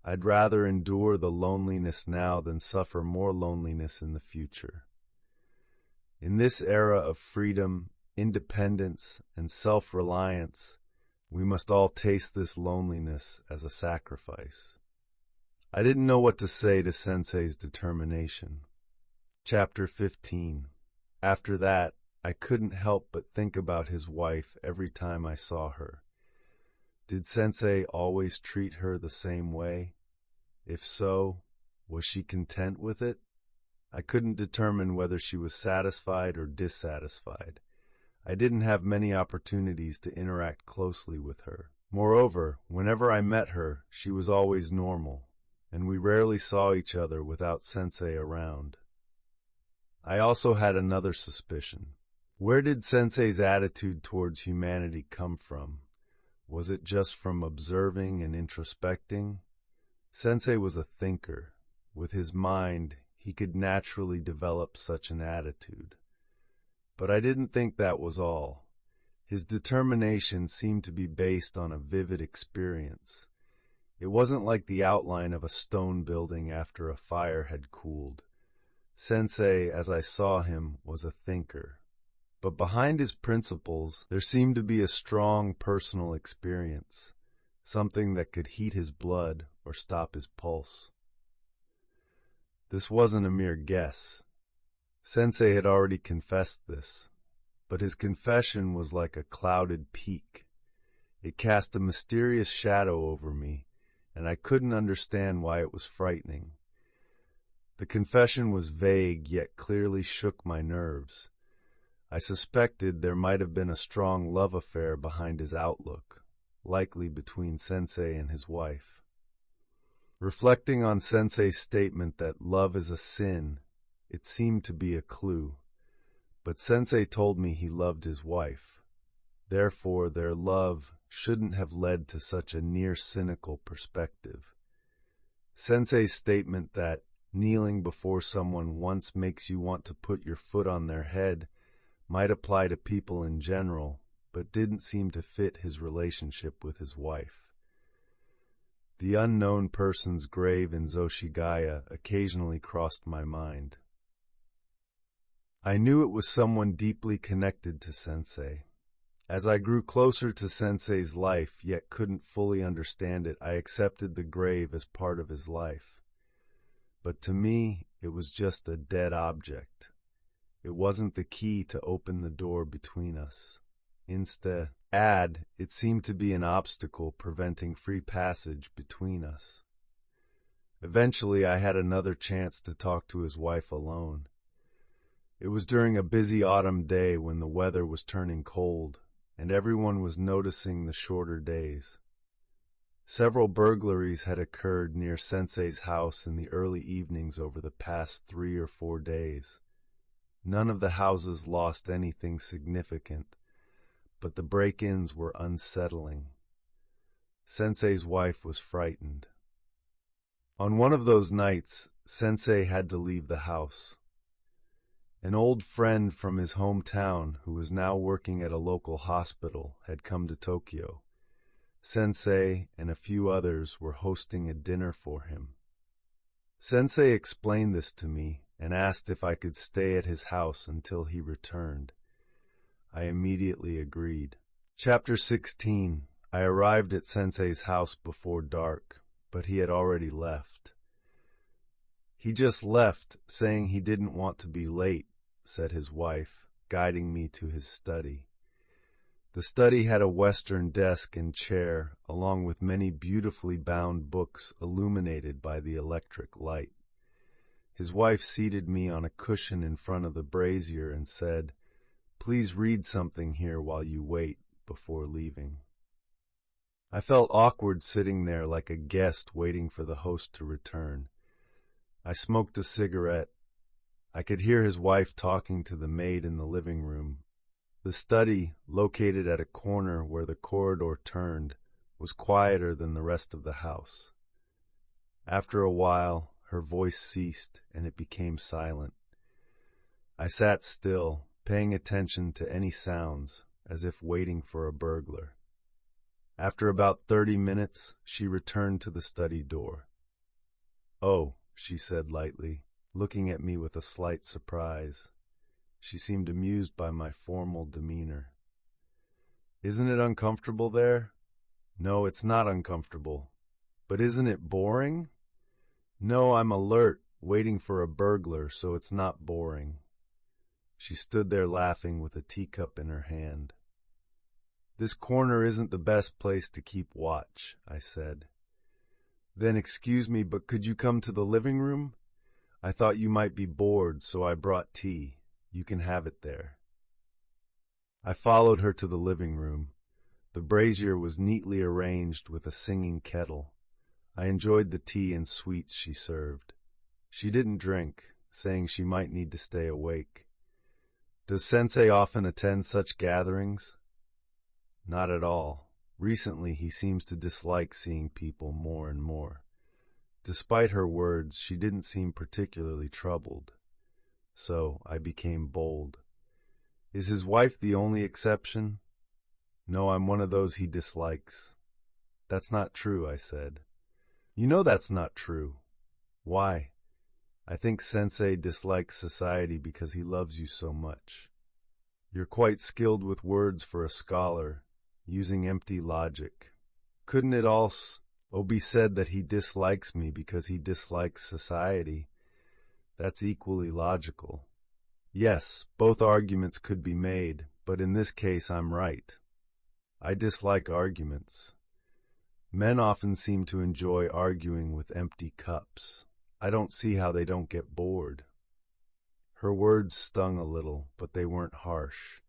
I'd rather endure the loneliness now than suffer more loneliness in the future. In this era of freedom, independence, and self-reliance, we must all taste this loneliness as a sacrifice. I didn't know what to say to Sensei's determination. Chapter 15. After that, I couldn't help but think about his wife every time I saw her. Did Sensei always treat her the same way? If so, was she content with it? I couldn't determine whether she was satisfied or dissatisfied. I didn't have many opportunities to interact closely with her. Moreover, whenever I met her, she was always normal, and we rarely saw each other without Sensei around. I also had another suspicion. Where did Sensei's attitude towards humanity come from? Was it just from observing and introspecting? Sensei was a thinker. With his mind, he could naturally develop such an attitude. But I didn't think that was all. His determination seemed to be based on a vivid experience. It wasn't like the outline of a stone building after a fire had cooled. Sensei, as I saw him, was a thinker. But behind his principles, there seemed to be a strong personal experience, something that could heat his blood or stop his pulse. This wasn't a mere guess. Sensei had already confessed this, but his confession was like a clouded peak. It cast a mysterious shadow over me, and I couldn't understand why it was frightening. The confession was vague, yet clearly shook my nerves. I suspected there might have been a strong love affair behind his outlook, likely between Sensei and his wife. Reflecting on Sensei's statement that love is a sin, it seemed to be a clue. But Sensei told me he loved his wife. Therefore, their love shouldn't have led to such a near-cynical perspective. Sensei's statement that kneeling before someone once makes you want to put your foot on their head might apply to people in general, but didn't seem to fit his relationship with his wife. The unknown person's grave in Zoshigaya occasionally crossed my mind. I knew it was someone deeply connected to Sensei. As I grew closer to Sensei's life, yet couldn't fully understand it, I accepted the grave as part of his life. But to me, it was just a dead object. It wasn't the key to open the door between us. Instead, it seemed to be an obstacle preventing free passage between us. Eventually, I had another chance to talk to his wife alone. It was during a busy autumn day when the weather was turning cold, and everyone was noticing the shorter days. Several burglaries had occurred near Sensei's house in the early evenings over the past 3 or 4 days. None of the houses lost anything significant, but the break-ins were unsettling. Sensei's wife was frightened. On one of those nights, Sensei had to leave the house. An old friend from his hometown, who was now working at a local hospital, had come to Tokyo. Sensei and a few others were hosting a dinner for him. Sensei explained this to me and asked if I could stay at his house until he returned. I immediately agreed. Chapter 16. I arrived at Sensei's house before dark, but he had already left. He just left, saying he didn't want to be late, said his wife, guiding me to his study. The study had a Western desk and chair, along with many beautifully bound books illuminated by the electric light. His wife seated me on a cushion in front of the brazier and said, "Please read something here while you wait," before leaving. I felt awkward sitting there like a guest waiting for the host to return. I smoked a cigarette. I could hear his wife talking to the maid in the living room. The study, located at a corner where the corridor turned, was quieter than the rest of the house. After a while, her voice ceased and it became silent. I sat still, paying attention to any sounds, as if waiting for a burglar. After about 30 minutes, she returned to the study door. "Oh," she said lightly, looking at me with a slight surprise. She seemed amused by my formal demeanor. "Isn't it uncomfortable there?" "No, it's not uncomfortable. But isn't it boring?" "No, I'm alert, waiting for a burglar, so it's not boring." She stood there laughing with a teacup in her hand. "This corner isn't the best place to keep watch," I said. "Then excuse me, but could you come to the living room? I thought you might be bored, so I brought tea. You can have it there." I followed her to the living room. The brazier was neatly arranged with a singing kettle. I enjoyed the tea and sweets she served. She didn't drink, saying she might need to stay awake. "Does Sensei often attend such gatherings?" "Not at all. Recently, he seems to dislike seeing people more and more. Despite her words, she didn't seem particularly troubled. So I became bold. Is his wife the only exception? No, I'm one of those he dislikes. That's not true, I said. You know that's not true. Why? I think Sensei dislikes society because he loves you so much. You're quite skilled with words for a scholar, using empty logic. Couldn't it also be said that he dislikes me because he dislikes society? That's equally logical. Yes, both arguments could be made, but in this case I'm right. I dislike arguments. Men often seem to enjoy arguing with empty cups. I don't see how they don't get bored. Her words stung a little, but they weren't harsh.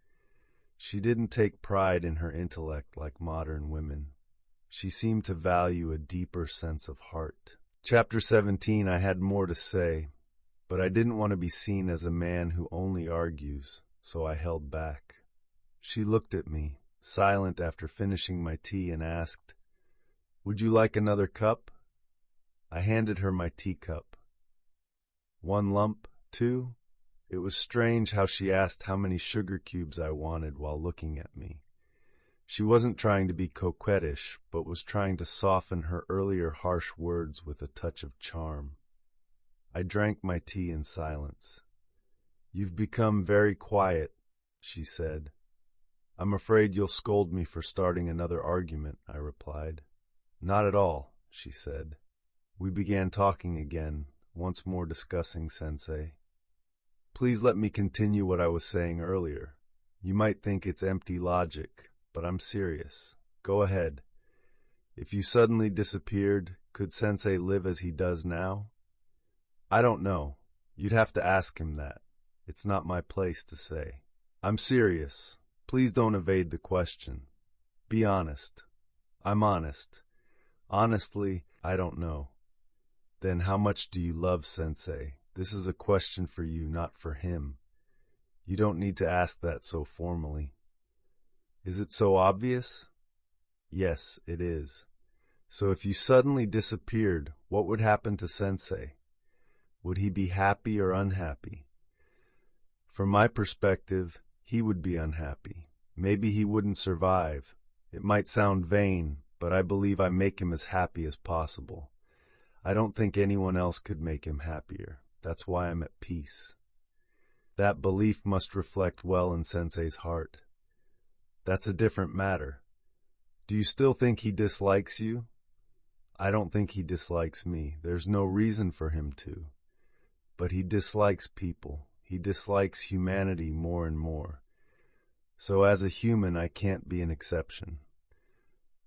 She didn't take pride in her intellect like modern women. She seemed to value a deeper sense of heart. Chapter 17, I had more to say, but I didn't want to be seen as a man who only argues, so I held back. She looked at me, silent after finishing my tea, and asked, "Would you like another cup?" I handed her my teacup. One lump, two? It was strange how she asked how many sugar cubes I wanted while looking at me. She wasn't trying to be coquettish, but was trying to soften her earlier harsh words with a touch of charm. I drank my tea in silence. "You've become very quiet," she said. "I'm afraid you'll scold me for starting another argument," I replied. "Not at all," she said. We began talking again, once more discussing Sensei. Please let me continue what I was saying earlier. You might think it's empty logic, but I'm serious. Go ahead. If you suddenly disappeared, could Sensei live as he does now? I don't know. You'd have to ask him that. It's not my place to say. I'm serious. Please don't evade the question. Be honest. I'm honest. Honestly, I don't know. Then how much do you love Sensei? This is a question for you, not for him. You don't need to ask that so formally. Is it so obvious? Yes, it is. So if you suddenly disappeared, what would happen to Sensei? Would he be happy or unhappy? From my perspective, he would be unhappy. Maybe he wouldn't survive. It might sound vain, but I believe I make him as happy as possible. I don't think anyone else could make him happier. That's why I'm at peace. That belief must reflect well in Sensei's heart. That's a different matter. Do you still think he dislikes you? I don't think he dislikes me. There's no reason for him to. But he dislikes people. He dislikes humanity more and more. So as a human, I can't be an exception.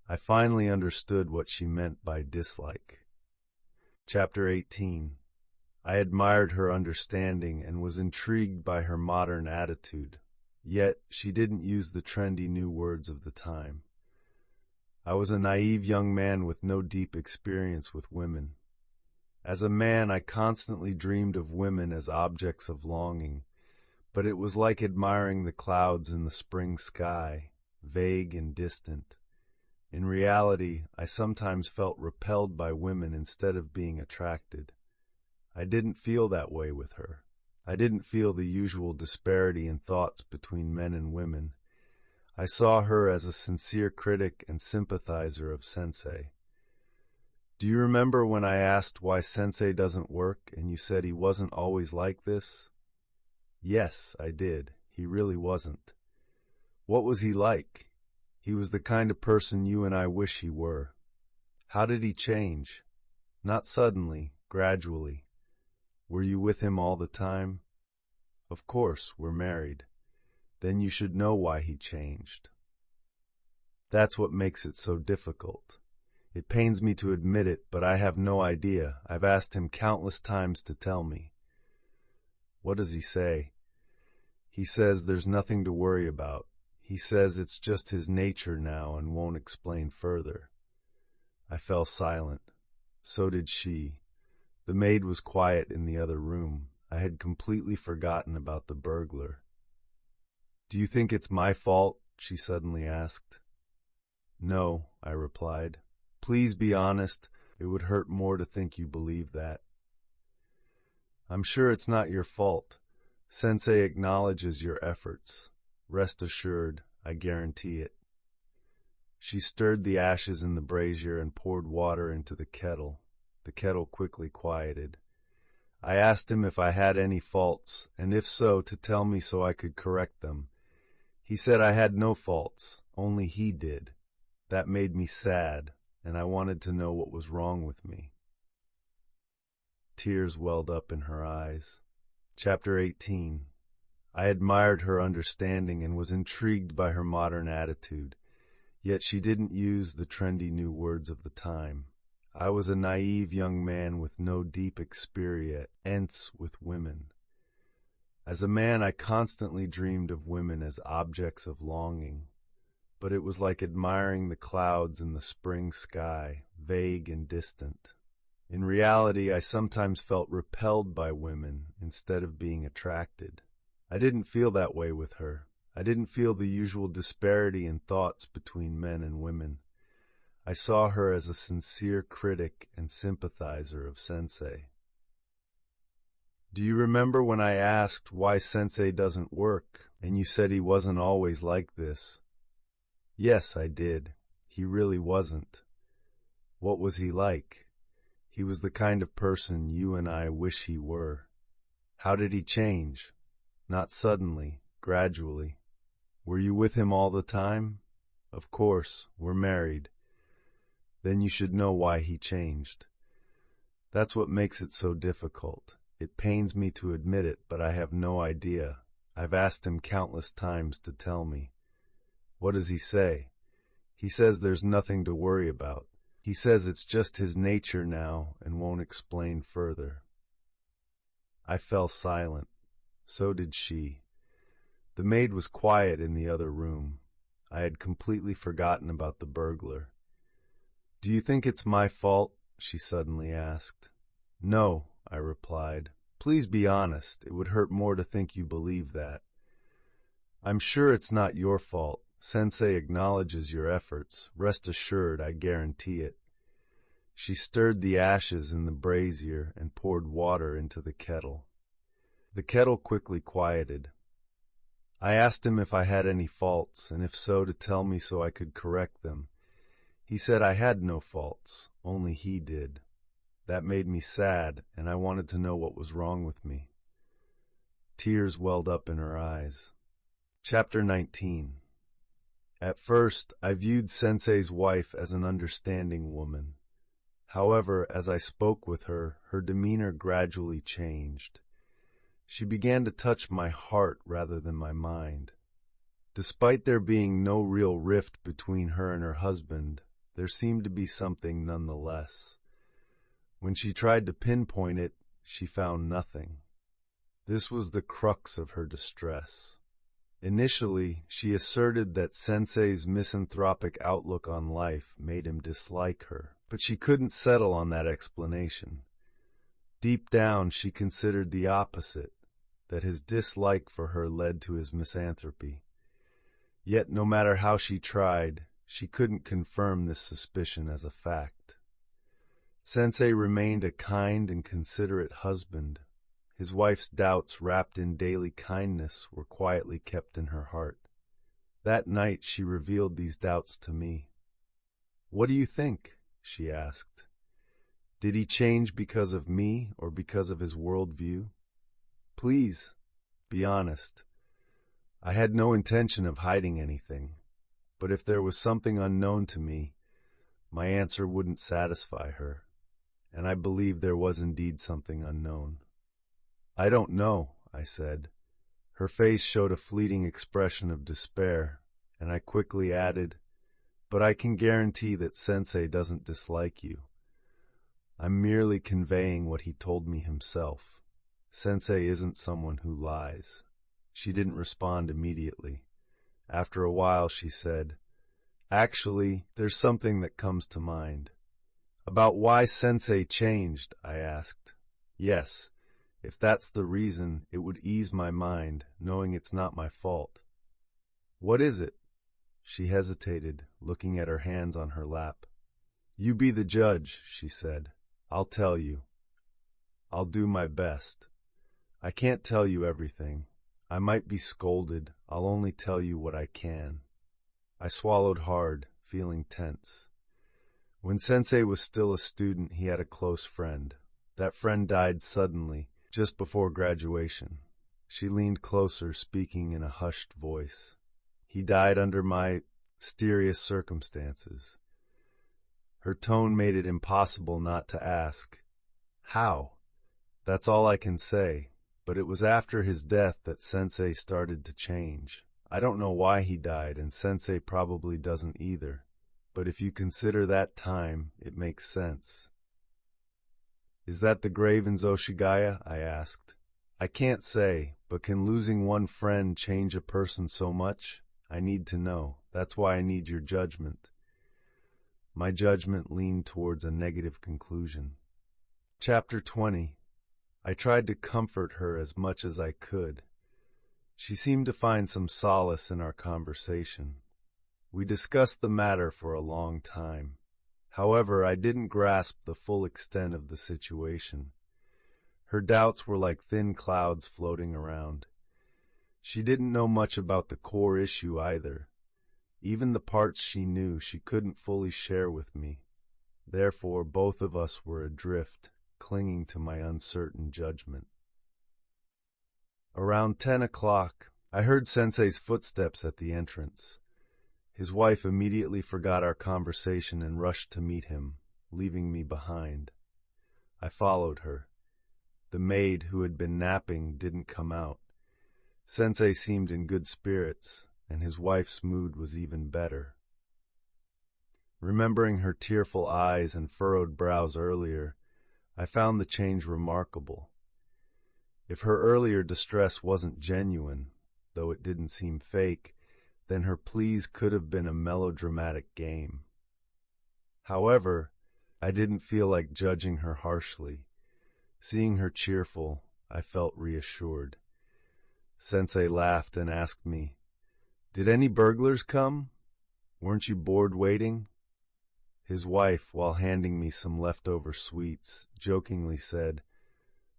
I finally understood what she meant by dislike. Chapter 18. I admired her understanding and was intrigued by her modern attitude. Yet, she didn't use the trendy new words of the time. I was a naive young man with no deep experience with women. As a man, I constantly dreamed of women as objects of longing, but it was like admiring the clouds in the spring sky, vague and distant. In reality, I sometimes felt repelled by women instead of being attracted. I didn't feel that way with her. I didn't feel the usual disparity in thoughts between men and women. I saw her as a sincere critic and sympathizer of Sensei. Do you remember when I asked why Sensei doesn't work and you said he wasn't always like this? Yes, I did. He really wasn't. What was he like? He was the kind of person you and I wish he were. How did he change? Not suddenly, gradually. Were you with him all the time? Of course, we're married. Then you should know why he changed. That's what makes it so difficult. It pains me to admit it, but I have no idea. I've asked him countless times to tell me. What does he say? He says there's nothing to worry about. He says it's just his nature now and won't explain further. I fell silent. So did she. The maid was quiet in the other room. I had completely forgotten about the burglar. Do you think it's my fault? She suddenly asked. No, I replied. Please be honest. It would hurt more to think you believe that. I'm sure it's not your fault. Sensei acknowledges your efforts. Rest assured, I guarantee it. She stirred the ashes in the brazier and poured water into the kettle. The kettle quickly quieted. I asked him if I had any faults, and if so, to tell me so I could correct them. He said I had no faults, only he did. That made me sad, and I wanted to know what was wrong with me. Tears welled up in her eyes. Chapter 18. I admired her understanding and was intrigued by her modern attitude, yet she didn't use the trendy new words of the time. I was a naive young man with no deep experience with women. As a man, I constantly dreamed of women as objects of longing, but it was like admiring the clouds in the spring sky, vague and distant. In reality, I sometimes felt repelled by women instead of being attracted. I didn't feel that way with her. I didn't feel the usual disparity in thoughts between men and women. I saw her as a sincere critic and sympathizer of Sensei. Do you remember when I asked why Sensei doesn't work, and you said he wasn't always like this? Yes, I did. He really wasn't. What was he like? He was the kind of person you and I wish he were. How did he change? Not suddenly, gradually. Were you with him all the time? Of course, we're married. Then you should know why he changed. That's what makes it so difficult. It pains me to admit it, but I have no idea. I've asked him countless times to tell me. What does he say? He says there's nothing to worry about. He says it's just his nature now and won't explain further. I fell silent. So did she. The maid was quiet in the other room. I had completely forgotten about the burglar. Do you think it's my fault? She suddenly asked. No, I replied. Please be honest. It would hurt more to think you believe that. I'm sure it's not your fault. Sensei acknowledges your efforts. Rest assured, I guarantee it. She stirred the ashes in the brazier and poured water into the kettle. The kettle quickly quieted. I asked him if I had any faults, and if so, to tell me so I could correct them. He said I had no faults, only he did. That made me sad, and I wanted to know what was wrong with me. Tears welled up in her eyes. Chapter 19. At first, I viewed Sensei's wife as an understanding woman. However, as I spoke with her, her demeanor gradually changed. She began to touch my heart rather than my mind. Despite there being no real rift between her and her husband, there seemed to be something nonetheless. When she tried to pinpoint it, she found nothing. This was the crux of her distress. Initially, she asserted that Sensei's misanthropic outlook on life made him dislike her, but she couldn't settle on that explanation. Deep down, she considered the opposite, that his dislike for her led to his misanthropy. Yet, no matter how she tried, she couldn't confirm this suspicion as a fact. Sensei remained a kind and considerate husband. His wife's doubts, wrapped in daily kindness, were quietly kept in her heart. That night she revealed these doubts to me. "What do you think?" she asked. "Did he change because of me or because of his worldview? Please, be honest." I had no intention of hiding anything, but if there was something unknown to me, my answer wouldn't satisfy her, and I believed there was indeed something unknown. "I don't know," I said. Her face showed a fleeting expression of despair, and I quickly added, "But I can guarantee that Sensei doesn't dislike you. I'm merely conveying what he told me himself. Sensei isn't someone who lies." She didn't respond immediately. After a while she said, "Actually, there's something that comes to mind." "About why Sensei changed?" I asked. "Yes, if that's the reason, it would ease my mind, knowing it's not my fault." "What is it?" She hesitated, looking at her hands on her lap. "You be the judge," she said. "I'll tell you. I'll do my best. I can't tell you everything. I might be scolded. I'll only tell you what I can." I swallowed hard, feeling tense. When Sensei was still a student, he had a close friend. That friend died suddenly, just before graduation. She leaned closer, speaking in a hushed voice. "He died under mysterious circumstances." Her tone made it impossible not to ask, "How?" "That's all I can say, but it was after his death that Sensei started to change. I don't know why he died, and Sensei probably doesn't either. But if you consider that time, it makes sense." "Is that the grave in Zoshigaya?" I asked. "I can't say, but can losing one friend change a person so much? I need to know. That's why I need your judgment." My judgment leaned towards a negative conclusion. Chapter 20. I tried to comfort her as much as I could. She seemed to find some solace in our conversation. We discussed the matter for a long time. However, I didn't grasp the full extent of the situation. Her doubts were like thin clouds floating around. She didn't know much about the core issue either. Even the parts she knew, she couldn't fully share with me. Therefore, both of us were adrift, clinging to my uncertain judgment. Around 10 o'clock, I heard Sensei's footsteps at the entrance. His wife immediately forgot our conversation and rushed to meet him, leaving me behind. I followed her. The maid, who had been napping, didn't come out. Sensei seemed in good spirits, and his wife's mood was even better. Remembering her tearful eyes and furrowed brows earlier, I found the change remarkable. If her earlier distress wasn't genuine, though it didn't seem fake, then her pleas could have been a melodramatic game. However, I didn't feel like judging her harshly. Seeing her cheerful, I felt reassured. Sensei laughed and asked me, "Did any burglars come? Weren't you bored waiting?" His wife, while handing me some leftover sweets, jokingly said,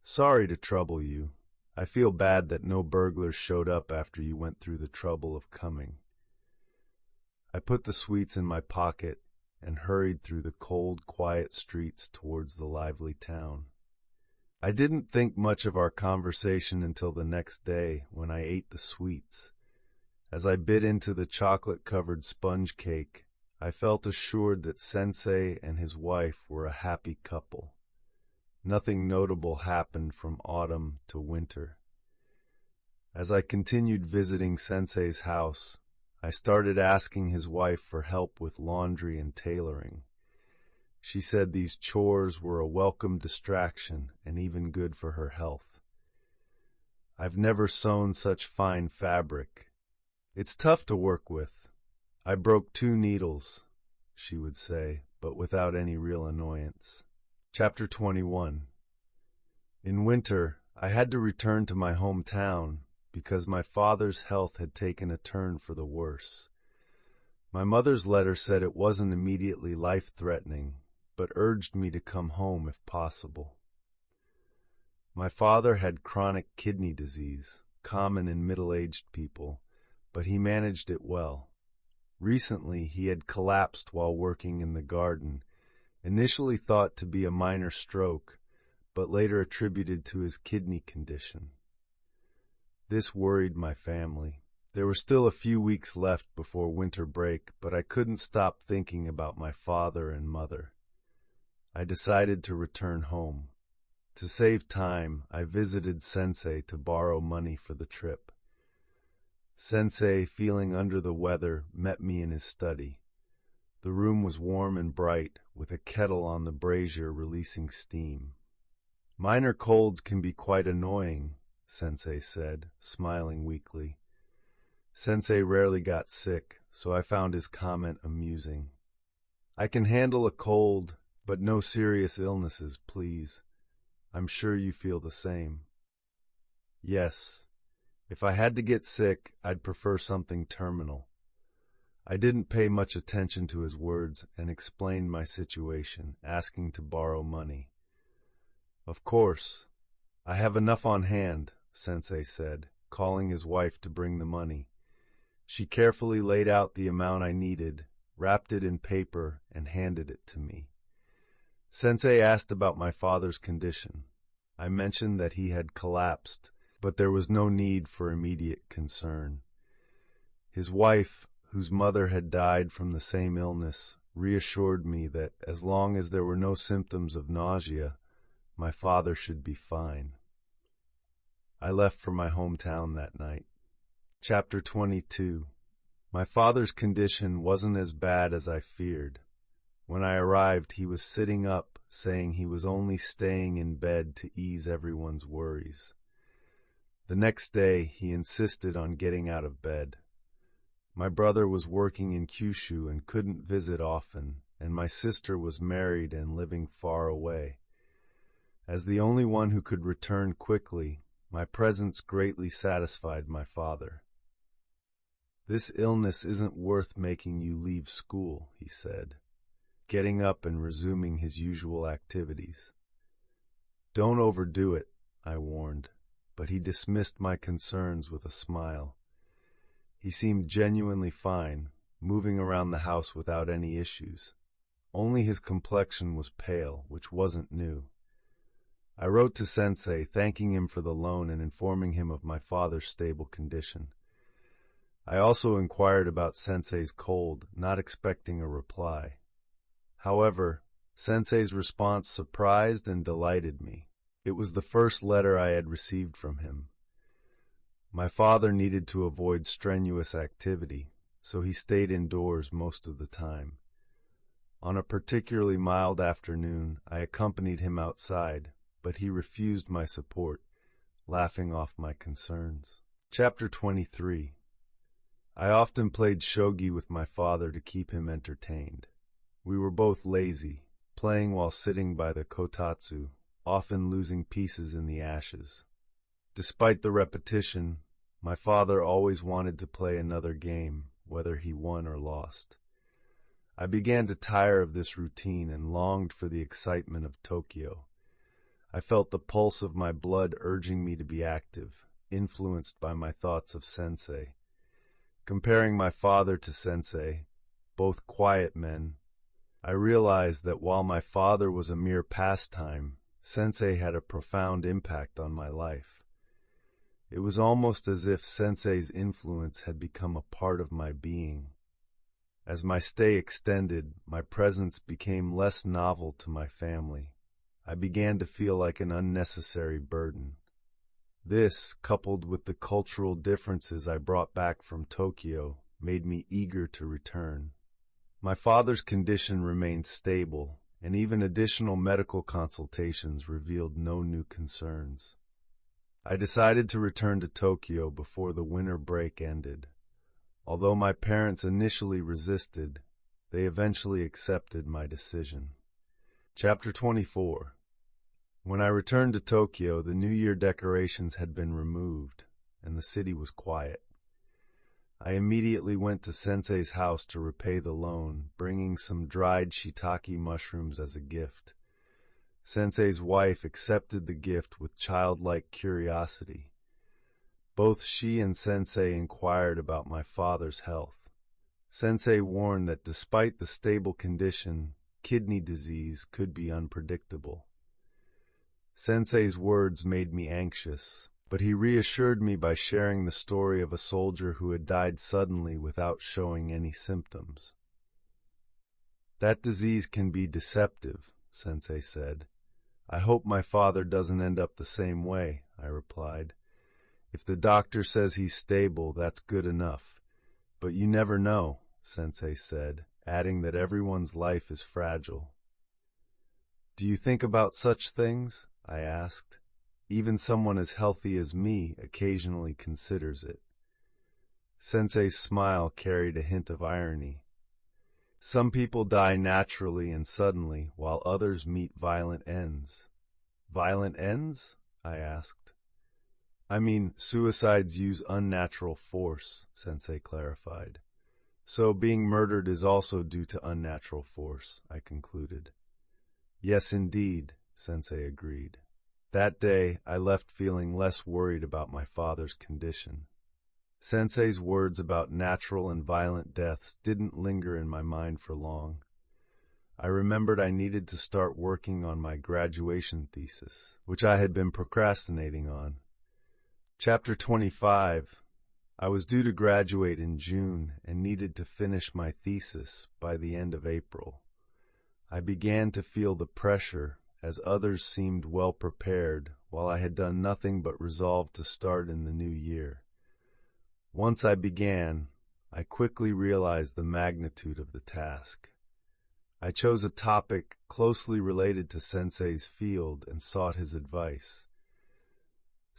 "Sorry to trouble you. I feel bad that no burglars showed up after you went through the trouble of coming." I put the sweets in my pocket and hurried through the cold, quiet streets towards the lively town. I didn't think much of our conversation until the next day when I ate the sweets. As I bit into the chocolate-covered sponge cake, I felt assured that Sensei and his wife were a happy couple. Nothing notable happened from autumn to winter. As I continued visiting Sensei's house, I started asking his wife for help with laundry and tailoring. She said these chores were a welcome distraction and even good for her health. "I've never sewn such fine fabric. It's tough to work with. I broke 2 needles," she would say, but without any real annoyance. Chapter 21. In winter, I had to return to my hometown because my father's health had taken a turn for the worse. My mother's letter said it wasn't immediately life-threatening, but urged me to come home if possible. My father had chronic kidney disease, common in middle-aged people, but he managed it well. Recently, he had collapsed while working in the garden, initially thought to be a minor stroke, but later attributed to his kidney condition. This worried my family. There were still a few weeks left before winter break, but I couldn't stop thinking about my father and mother. I decided to return home. To save time, I visited Sensei to borrow money for the trip. Sensei, feeling under the weather, met me in his study. The room was warm and bright, with a kettle on the brazier releasing steam. "Minor colds can be quite annoying," Sensei said, smiling weakly. Sensei rarely got sick, so I found his comment amusing. "I can handle a cold, but no serious illnesses, please. I'm sure you feel the same." "Yes. If I had to get sick, I'd prefer something terminal. I didn't pay much attention to his words and explained my situation, asking to borrow money. Of course, I have enough on hand, Sensei said, calling his wife to bring the money. She carefully laid out the amount I needed, wrapped it in paper, and handed it to me. Sensei asked about my father's condition. I mentioned that he had collapsed, but there was no need for immediate concern. His wife, whose mother had died from the same illness, reassured me that as long as there were no symptoms of nausea, my father should be fine. I left for my hometown that night. Chapter 22. My father's condition wasn't as bad as I feared. When I arrived, he was sitting up, saying he was only staying in bed to ease everyone's worries. The next day, he insisted on getting out of bed. My brother was working in Kyushu and couldn't visit often, and my sister was married and living far away. As the only one who could return quickly, my presence greatly satisfied my father. "This illness isn't worth making you leave school," he said, getting up and resuming his usual activities. "Don't overdo it," I warned, but he dismissed my concerns with a smile. He seemed genuinely fine, moving around the house without any issues. Only his complexion was pale, which wasn't new. I wrote to Sensei, thanking him for the loan and informing him of my father's stable condition. I also inquired about Sensei's cold, not expecting a reply. However, Sensei's response surprised and delighted me. It was the first letter I had received from him. My father needed to avoid strenuous activity, so he stayed indoors most of the time. On a particularly mild afternoon, I accompanied him outside, but he refused my support, laughing off my concerns. Chapter 23. I often played shogi with my father to keep him entertained. We were both lazy, playing while sitting by the kotatsu, often losing pieces in the ashes. Despite the repetition, my father always wanted to play another game, whether he won or lost. I began to tire of this routine and longed for the excitement of Tokyo. I felt the pulse of my blood urging me to be active, influenced by my thoughts of Sensei. Comparing my father to Sensei, both quiet men, I realized that while my father was a mere pastime, Sensei had a profound impact on my life. It was almost as if Sensei's influence had become a part of my being. As my stay extended, my presence became less novel to my family. I began to feel like an unnecessary burden. This, coupled with the cultural differences I brought back from Tokyo, made me eager to return. My father's condition remained stable, and even additional medical consultations revealed no new concerns. I decided to return to Tokyo before the winter break ended. Although my parents initially resisted, they eventually accepted my decision. Chapter 24. When I returned to Tokyo, the New Year decorations had been removed, and the city was quiet. I immediately went to Sensei's house to repay the loan, bringing some dried shiitake mushrooms as a gift. Sensei's wife accepted the gift with childlike curiosity. Both she and Sensei inquired about my father's health. Sensei warned that despite the stable condition, kidney disease could be unpredictable. Sensei's words made me anxious, but he reassured me by sharing the story of a soldier who had died suddenly without showing any symptoms. "That disease can be deceptive," Sensei said. "I hope my father doesn't end up the same way," I replied. "If the doctor says he's stable, that's good enough. But you never know," Sensei said, adding that everyone's life is fragile. "Do you think about such things?" I asked. "Even someone as healthy as me occasionally considers it." Sensei's smile carried a hint of irony. "Some people die naturally and suddenly, while others meet violent ends." "Violent ends?" I asked. "I mean, suicides use unnatural force," Sensei clarified. So being murdered is also due to unnatural force, I concluded. Yes, indeed, Sensei agreed. That day, I left feeling less worried about my father's condition. Sensei's words about natural and violent deaths didn't linger in my mind for long. I remembered I needed to start working on my graduation thesis, which I had been procrastinating on. Chapter 25. I was due to graduate in June and needed to finish my thesis by the end of April. I began to feel the pressure, as others seemed well prepared, while I had done nothing but resolve to start in the new year. Once I began, I quickly realized the magnitude of the task. I chose a topic closely related to Sensei's field and sought his advice.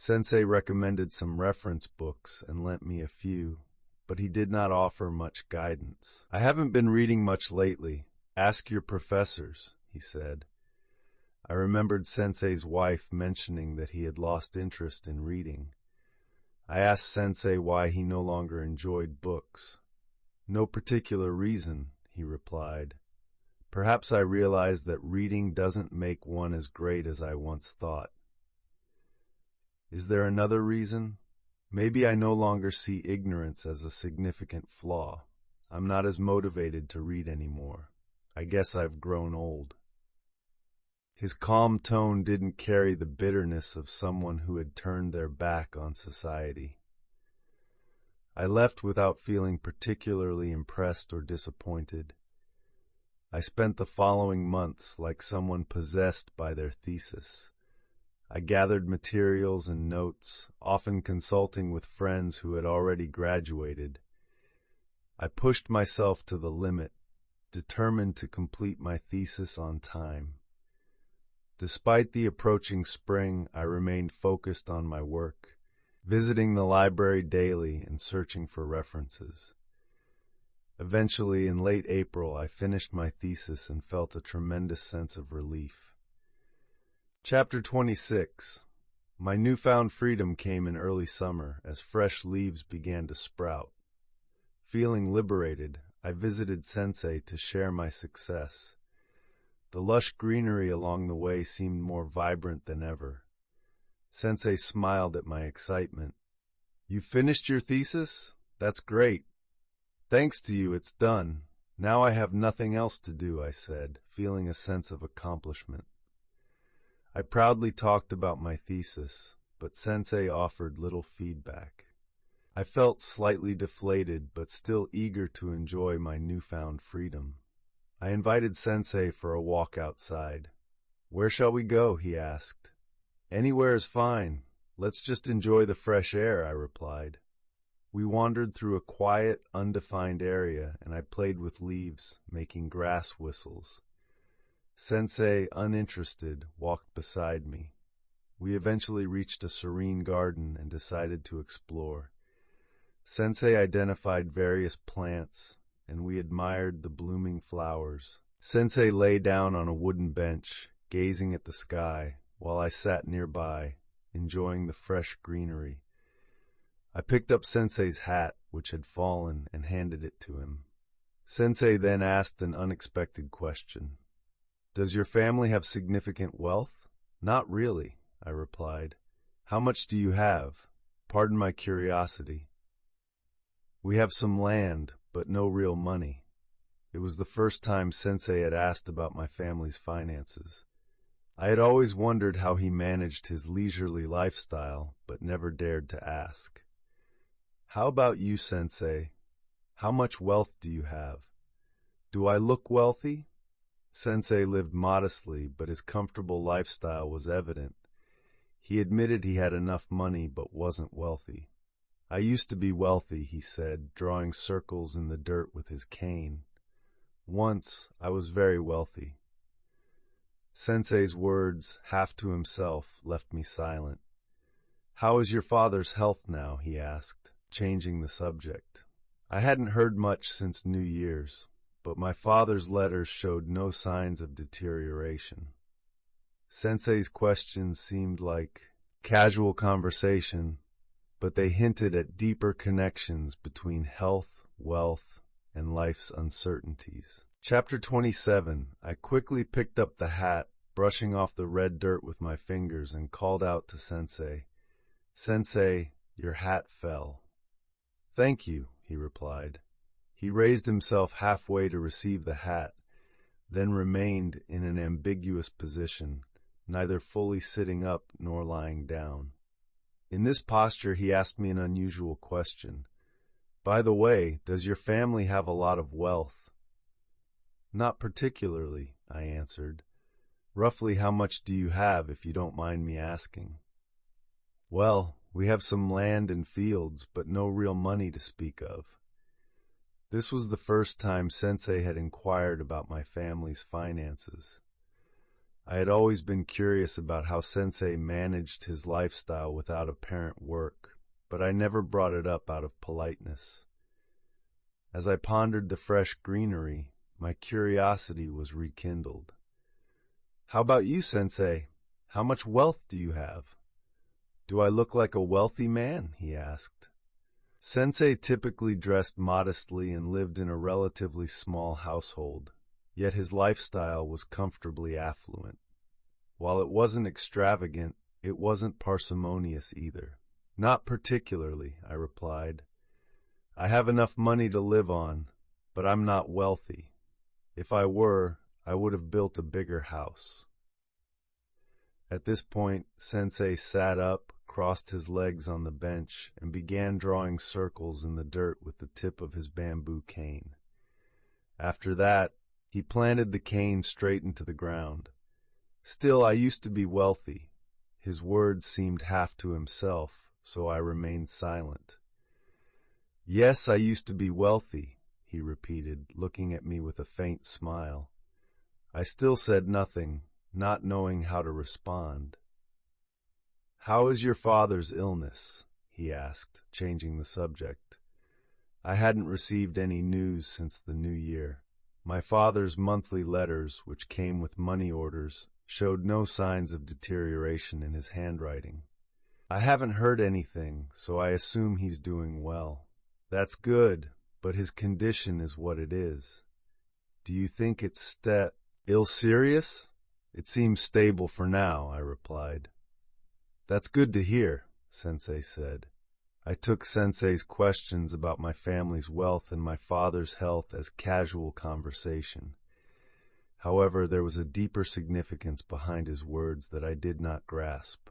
Sensei recommended some reference books and lent me a few, but he did not offer much guidance. I haven't been reading much lately. Ask your professors, he said. I remembered Sensei's wife mentioning that he had lost interest in reading. I asked Sensei why he no longer enjoyed books. No particular reason, he replied. Perhaps I realized that reading doesn't make one as great as I once thought. Is there another reason? Maybe I no longer see ignorance as a significant flaw. I'm not as motivated to read anymore. I guess I've grown old. His calm tone didn't carry the bitterness of someone who had turned their back on society. I left without feeling particularly impressed or disappointed. I spent the following months like someone possessed by their thesis. I gathered materials and notes, often consulting with friends who had already graduated. I pushed myself to the limit, determined to complete my thesis on time. Despite the approaching spring, I remained focused on my work, visiting the library daily and searching for references. Eventually, in late April, I finished my thesis and felt a tremendous sense of relief. Chapter 26. My newfound freedom came in early summer as fresh leaves began to sprout. Feeling liberated, I visited Sensei to share my success. The lush greenery along the way seemed more vibrant than ever. Sensei smiled at my excitement. "You finished your thesis? That's great. Thanks to you, it's done. Now I have nothing else to do," I said, feeling a sense of accomplishment. I proudly talked about my thesis, but Sensei offered little feedback. I felt slightly deflated, but still eager to enjoy my newfound freedom. I invited Sensei for a walk outside. "Where shall we go?" he asked. "Anywhere is fine. Let's just enjoy the fresh air," I replied. We wandered through a quiet, undefined area, and I played with leaves, making grass whistles. Sensei, uninterested, walked beside me. We eventually reached a serene garden and decided to explore. Sensei identified various plants, and we admired the blooming flowers. Sensei lay down on a wooden bench, gazing at the sky, while I sat nearby, enjoying the fresh greenery. I picked up Sensei's hat, which had fallen, and handed it to him. Sensei then asked an unexpected question. "Does your family have significant wealth?" "Not really," I replied. "How much do you have? Pardon my curiosity." "We have some land, but no real money." It was the first time Sensei had asked about my family's finances. I had always wondered how he managed his leisurely lifestyle, but never dared to ask. "How about you, Sensei? How much wealth do you have? Do I look wealthy?" Sensei lived modestly, but his comfortable lifestyle was evident. He admitted he had enough money but wasn't wealthy. "I used to be wealthy," he said, drawing circles in the dirt with his cane. "Once, I was very wealthy." Sensei's words, half to himself, left me silent. "How is your father's health now?" he asked, changing the subject. I hadn't heard much since New Year's, but my father's letters showed no signs of deterioration. Sensei's questions seemed like casual conversation, but they hinted at deeper connections between health, wealth, and life's uncertainties. Chapter 27. I quickly picked up the hat, brushing off the red dirt with my fingers, and called out to Sensei, "Sensei, your hat fell." "Thank you," he replied. He raised himself halfway to receive the hat, then remained in an ambiguous position, neither fully sitting up nor lying down. In this posture, he asked me an unusual question. "By the way, does your family have a lot of wealth?" "Not particularly," I answered. "Roughly how much do you have, if you don't mind me asking?" "Well, we have some land and fields, but no real money to speak of." This was the first time Sensei had inquired about my family's finances. I had always been curious about how Sensei managed his lifestyle without apparent work, but I never brought it up out of politeness. As I pondered the fresh greenery, my curiosity was rekindled. "How about you, Sensei? How much wealth do you have?" "Do I look like a wealthy man?" he asked. Sensei typically dressed modestly and lived in a relatively small household, yet his lifestyle was comfortably affluent. While it wasn't extravagant, it wasn't parsimonious either. "Not particularly," I replied. "I have enough money to live on, but I'm not wealthy. If I were, I would have built a bigger house." At this point, Sensei sat up, crossed his legs on the bench, and began drawing circles in the dirt with the tip of his bamboo cane. After that, he planted the cane straight into the ground. "Still, I used to be wealthy." His words seemed half to himself, so I remained silent. "Yes, I used to be wealthy," he repeated, looking at me with a faint smile. I still said nothing, not knowing how to respond. "How is your father's illness?" he asked, changing the subject. I hadn't received any news since the new year. My father's monthly letters, which came with money orders, showed no signs of deterioration in his handwriting. "I haven't heard anything, so I assume he's doing well." "That's good, but his condition is what it is." "Do you think it's ill serious?" "It seems stable for now," I replied. "That's good to hear," Sensei said. I took Sensei's questions about my family's wealth and my father's health as casual conversation. However, there was a deeper significance behind his words that I did not grasp.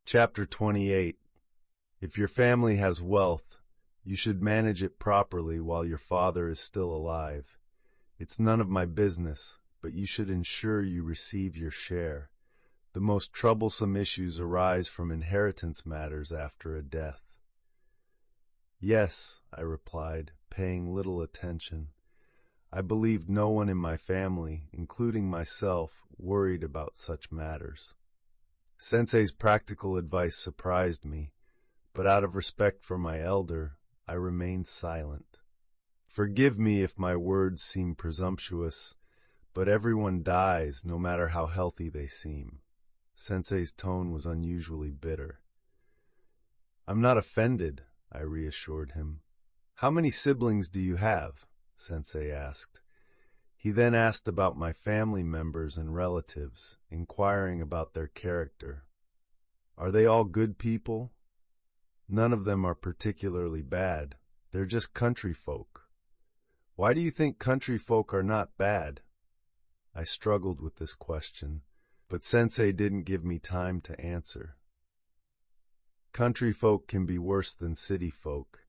Chapter 28. If your family has wealth, you should manage it properly while your father is still alive. It's none of my business, but you should ensure you receive your share. The most troublesome issues arise from inheritance matters after a death. "Yes," I replied, paying little attention. I believed no one in my family, including myself, worried about such matters. Sensei's practical advice surprised me, but out of respect for my elder, I remained silent. Forgive me if my words seem presumptuous, but everyone dies, no matter how healthy they seem. Sensei's tone was unusually bitter. "I'm not offended," I reassured him. "How many siblings do you have?" Sensei asked. He then asked about my family members and relatives, inquiring about their character. "Are they all good people?" "None of them are particularly bad. They're just country folk." "Why do you think country folk are not bad?" I struggled with this question, but Sensei didn't give me time to answer. "Country folk can be worse than city folk.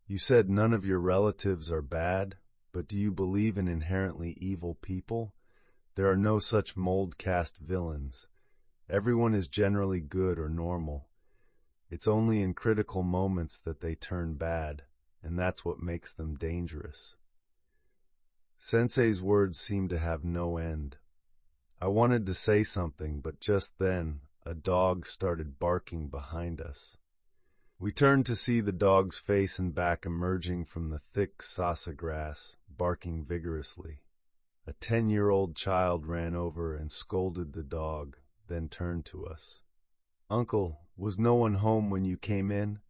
You said none of your relatives are bad, but do you believe in inherently evil people? There are no such mold-cast villains. Everyone is generally good or normal. It's only in critical moments that they turn bad, and that's what makes them dangerous." Sensei's words seemed to have no end. I wanted to say something, but just then, a dog started barking behind us. We turned to see the dog's face and back emerging from the thick sasa grass, barking vigorously. A 10-year-old child ran over and scolded the dog, then turned to us. "Uncle, was no one home when you came in?"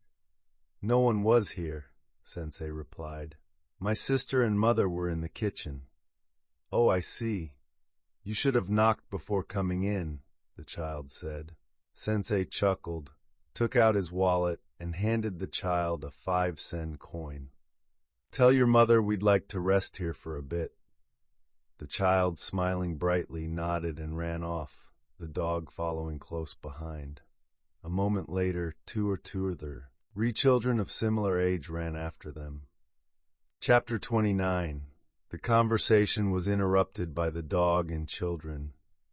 "No one was here," Sensei replied. My sister and mother were in the kitchen. Oh, I see. You should have knocked before coming in, the child said. Sensei chuckled, took out his wallet, and handed the child a 5-sen coin. Tell your mother we'd like to rest here for a bit. The child, smiling brightly, nodded and ran off, the dog following close behind. A moment later, two other children of similar age ran after them. Chapter 29. The conversation was interrupted by the dog and children,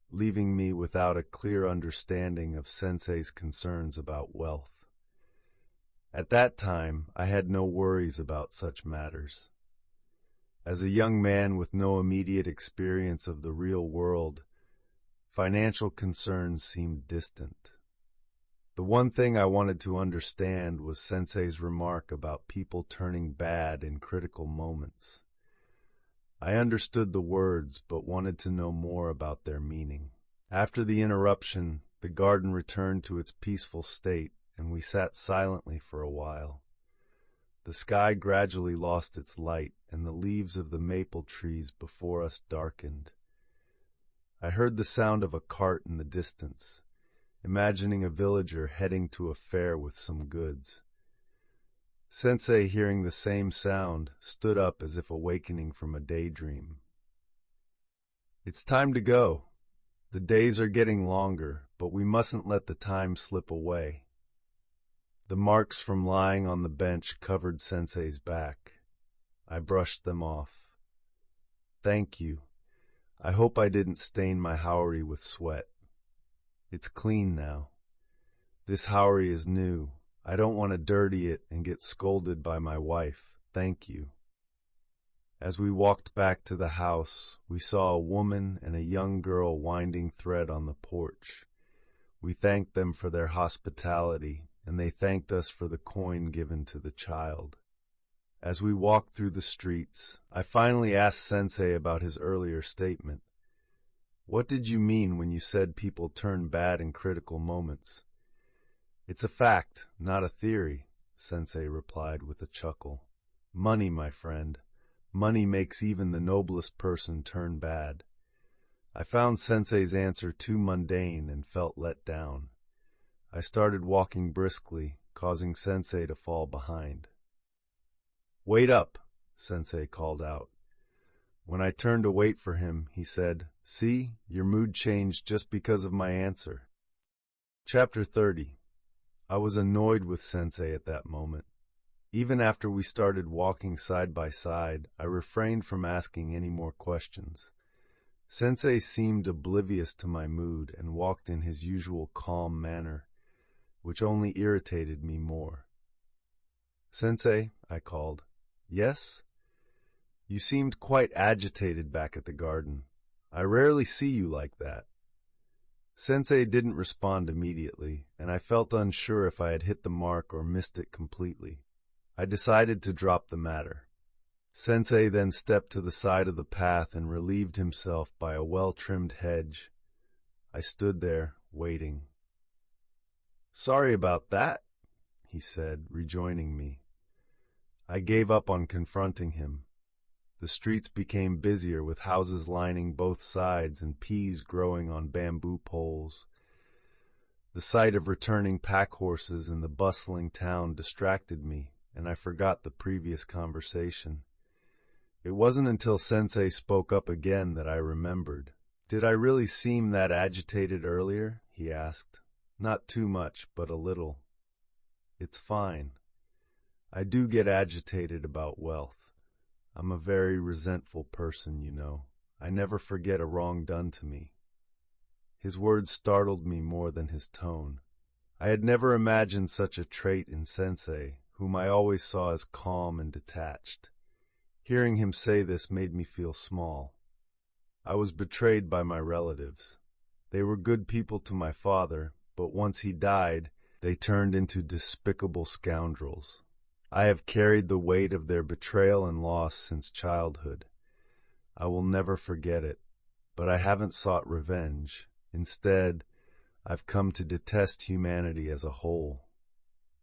leaving me without a clear understanding of Sensei's concerns about wealth. At that time, I had no worries about such matters. As a young man with no immediate experience of the real world, financial concerns seemed distant. The one thing I wanted to understand was Sensei's remark about people turning bad in critical moments. I understood the words, but wanted to know more about their meaning. After the interruption, the garden returned to its peaceful state, and we sat silently for a while. The sky gradually lost its light, and the leaves of the maple trees before us darkened. I heard the sound of a cart in the distance, imagining a villager heading to a fair with some goods. Sensei, hearing the same sound, stood up as if awakening from a daydream. It's time to go. The days are getting longer, but we mustn't let the time slip away. The marks from lying on the bench covered Sensei's back. I brushed them off. Thank you. I hope I didn't stain my haori with sweat. It's clean now. This haori is new. I don't want to dirty it and get scolded by my wife. Thank you. As we walked back to the house, we saw a woman and a young girl winding thread on the porch. We thanked them for their hospitality, and they thanked us for the coin given to the child. As we walked through the streets, I finally asked Sensei about his earlier statement. What did you mean when you said people turn bad in critical moments? It's a fact, not a theory, Sensei replied with a chuckle. Money, my friend. Money makes even the noblest person turn bad. I found Sensei's answer too mundane and felt let down. I started walking briskly, causing Sensei to fall behind. Wait up, Sensei called out. When I turned to wait for him, he said, See, your mood changed just because of my answer. Chapter 30. I was annoyed with Sensei at that moment. Even after we started walking side by side, I refrained from asking any more questions. Sensei seemed oblivious to my mood and walked in his usual calm manner, which only irritated me more. Sensei, I called. Yes? You seemed quite agitated back at the garden. I rarely see you like that. Sensei didn't respond immediately, and I felt unsure if I had hit the mark or missed it completely. I decided to drop the matter. Sensei then stepped to the side of the path and relieved himself by a well-trimmed hedge. I stood there, waiting. Sorry about that, he said, rejoining me. I gave up on confronting him. The streets became busier with houses lining both sides and peas growing on bamboo poles. The sight of returning pack horses in the bustling town distracted me, and I forgot the previous conversation. It wasn't until Sensei spoke up again that I remembered. Did I really seem that agitated earlier? He asked. Not too much, but a little. It's fine. I do get agitated about wealth. I'm a very resentful person, you know. I never forget a wrong done to me. His words startled me more than his tone. I had never imagined such a trait in Sensei, whom I always saw as calm and detached. Hearing him say this made me feel small. I was betrayed by my relatives. They were good people to my father, but once he died, they turned into despicable scoundrels. I have carried the weight of their betrayal and loss since childhood. I will never forget it, but I haven't sought revenge. Instead, I've come to detest humanity as a whole.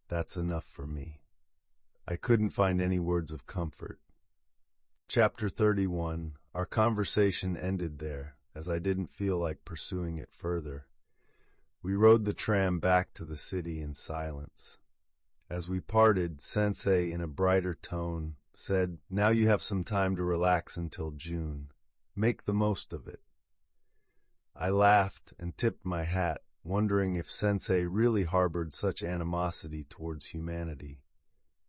That's enough for me. I couldn't find any words of comfort. Chapter 31. Our conversation ended there, as I didn't feel like pursuing it further. We rode the tram back to the city in silence. As we parted, Sensei, in a brighter tone, said, "Now you have some time to relax until June. Make the most of it." I laughed and tipped my hat, wondering if Sensei really harbored such animosity towards humanity.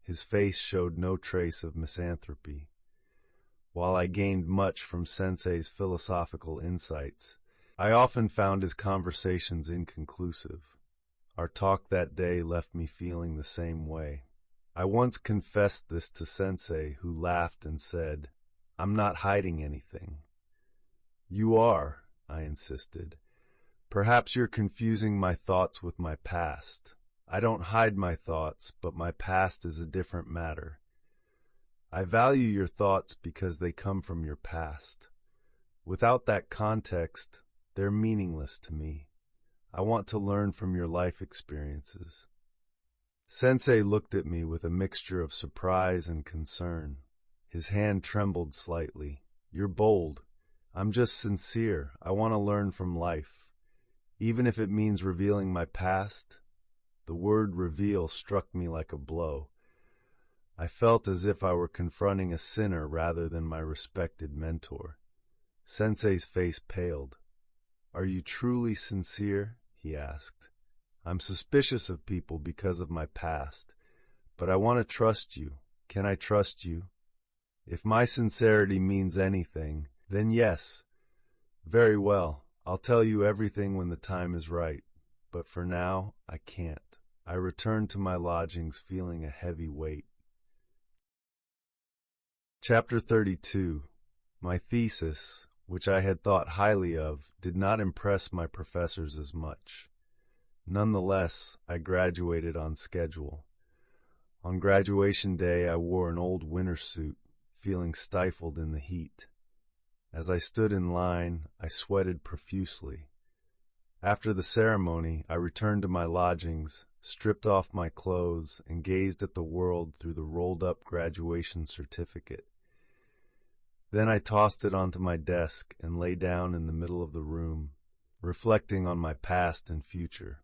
His face showed no trace of misanthropy. While I gained much from Sensei's philosophical insights, I often found his conversations inconclusive. Our talk that day left me feeling the same way. I once confessed this to Sensei, who laughed and said, "I'm not hiding anything." "You are," I insisted. "Perhaps you're confusing my thoughts with my past. I don't hide my thoughts, but my past is a different matter. I value your thoughts because they come from your past. Without that context, they're meaningless to me. I want to learn from your life experiences." Sensei looked at me with a mixture of surprise and concern. His hand trembled slightly. "You're bold. I'm just sincere. I want to learn from life. Even if it means revealing my past." The word reveal struck me like a blow. I felt as if I were confronting a sinner rather than my respected mentor. Sensei's face paled. "Are you truly sincere?" he asked. "I'm suspicious of people because of my past, but I want to trust you. Can I trust you?" "If my sincerity means anything, then yes." "Very well. I'll tell you everything when the time is right, but for now, I can't." I returned to my lodgings feeling a heavy weight. Chapter 32. My thesis, which I had thought highly of, did not impress my professors as much. Nonetheless, I graduated on schedule. On graduation day, I wore an old winter suit, feeling stifled in the heat. As I stood in line, I sweated profusely. After the ceremony, I returned to my lodgings, stripped off my clothes, and gazed at the world through the rolled-up graduation certificate. Then I tossed it onto my desk and lay down in the middle of the room, reflecting on my past and future.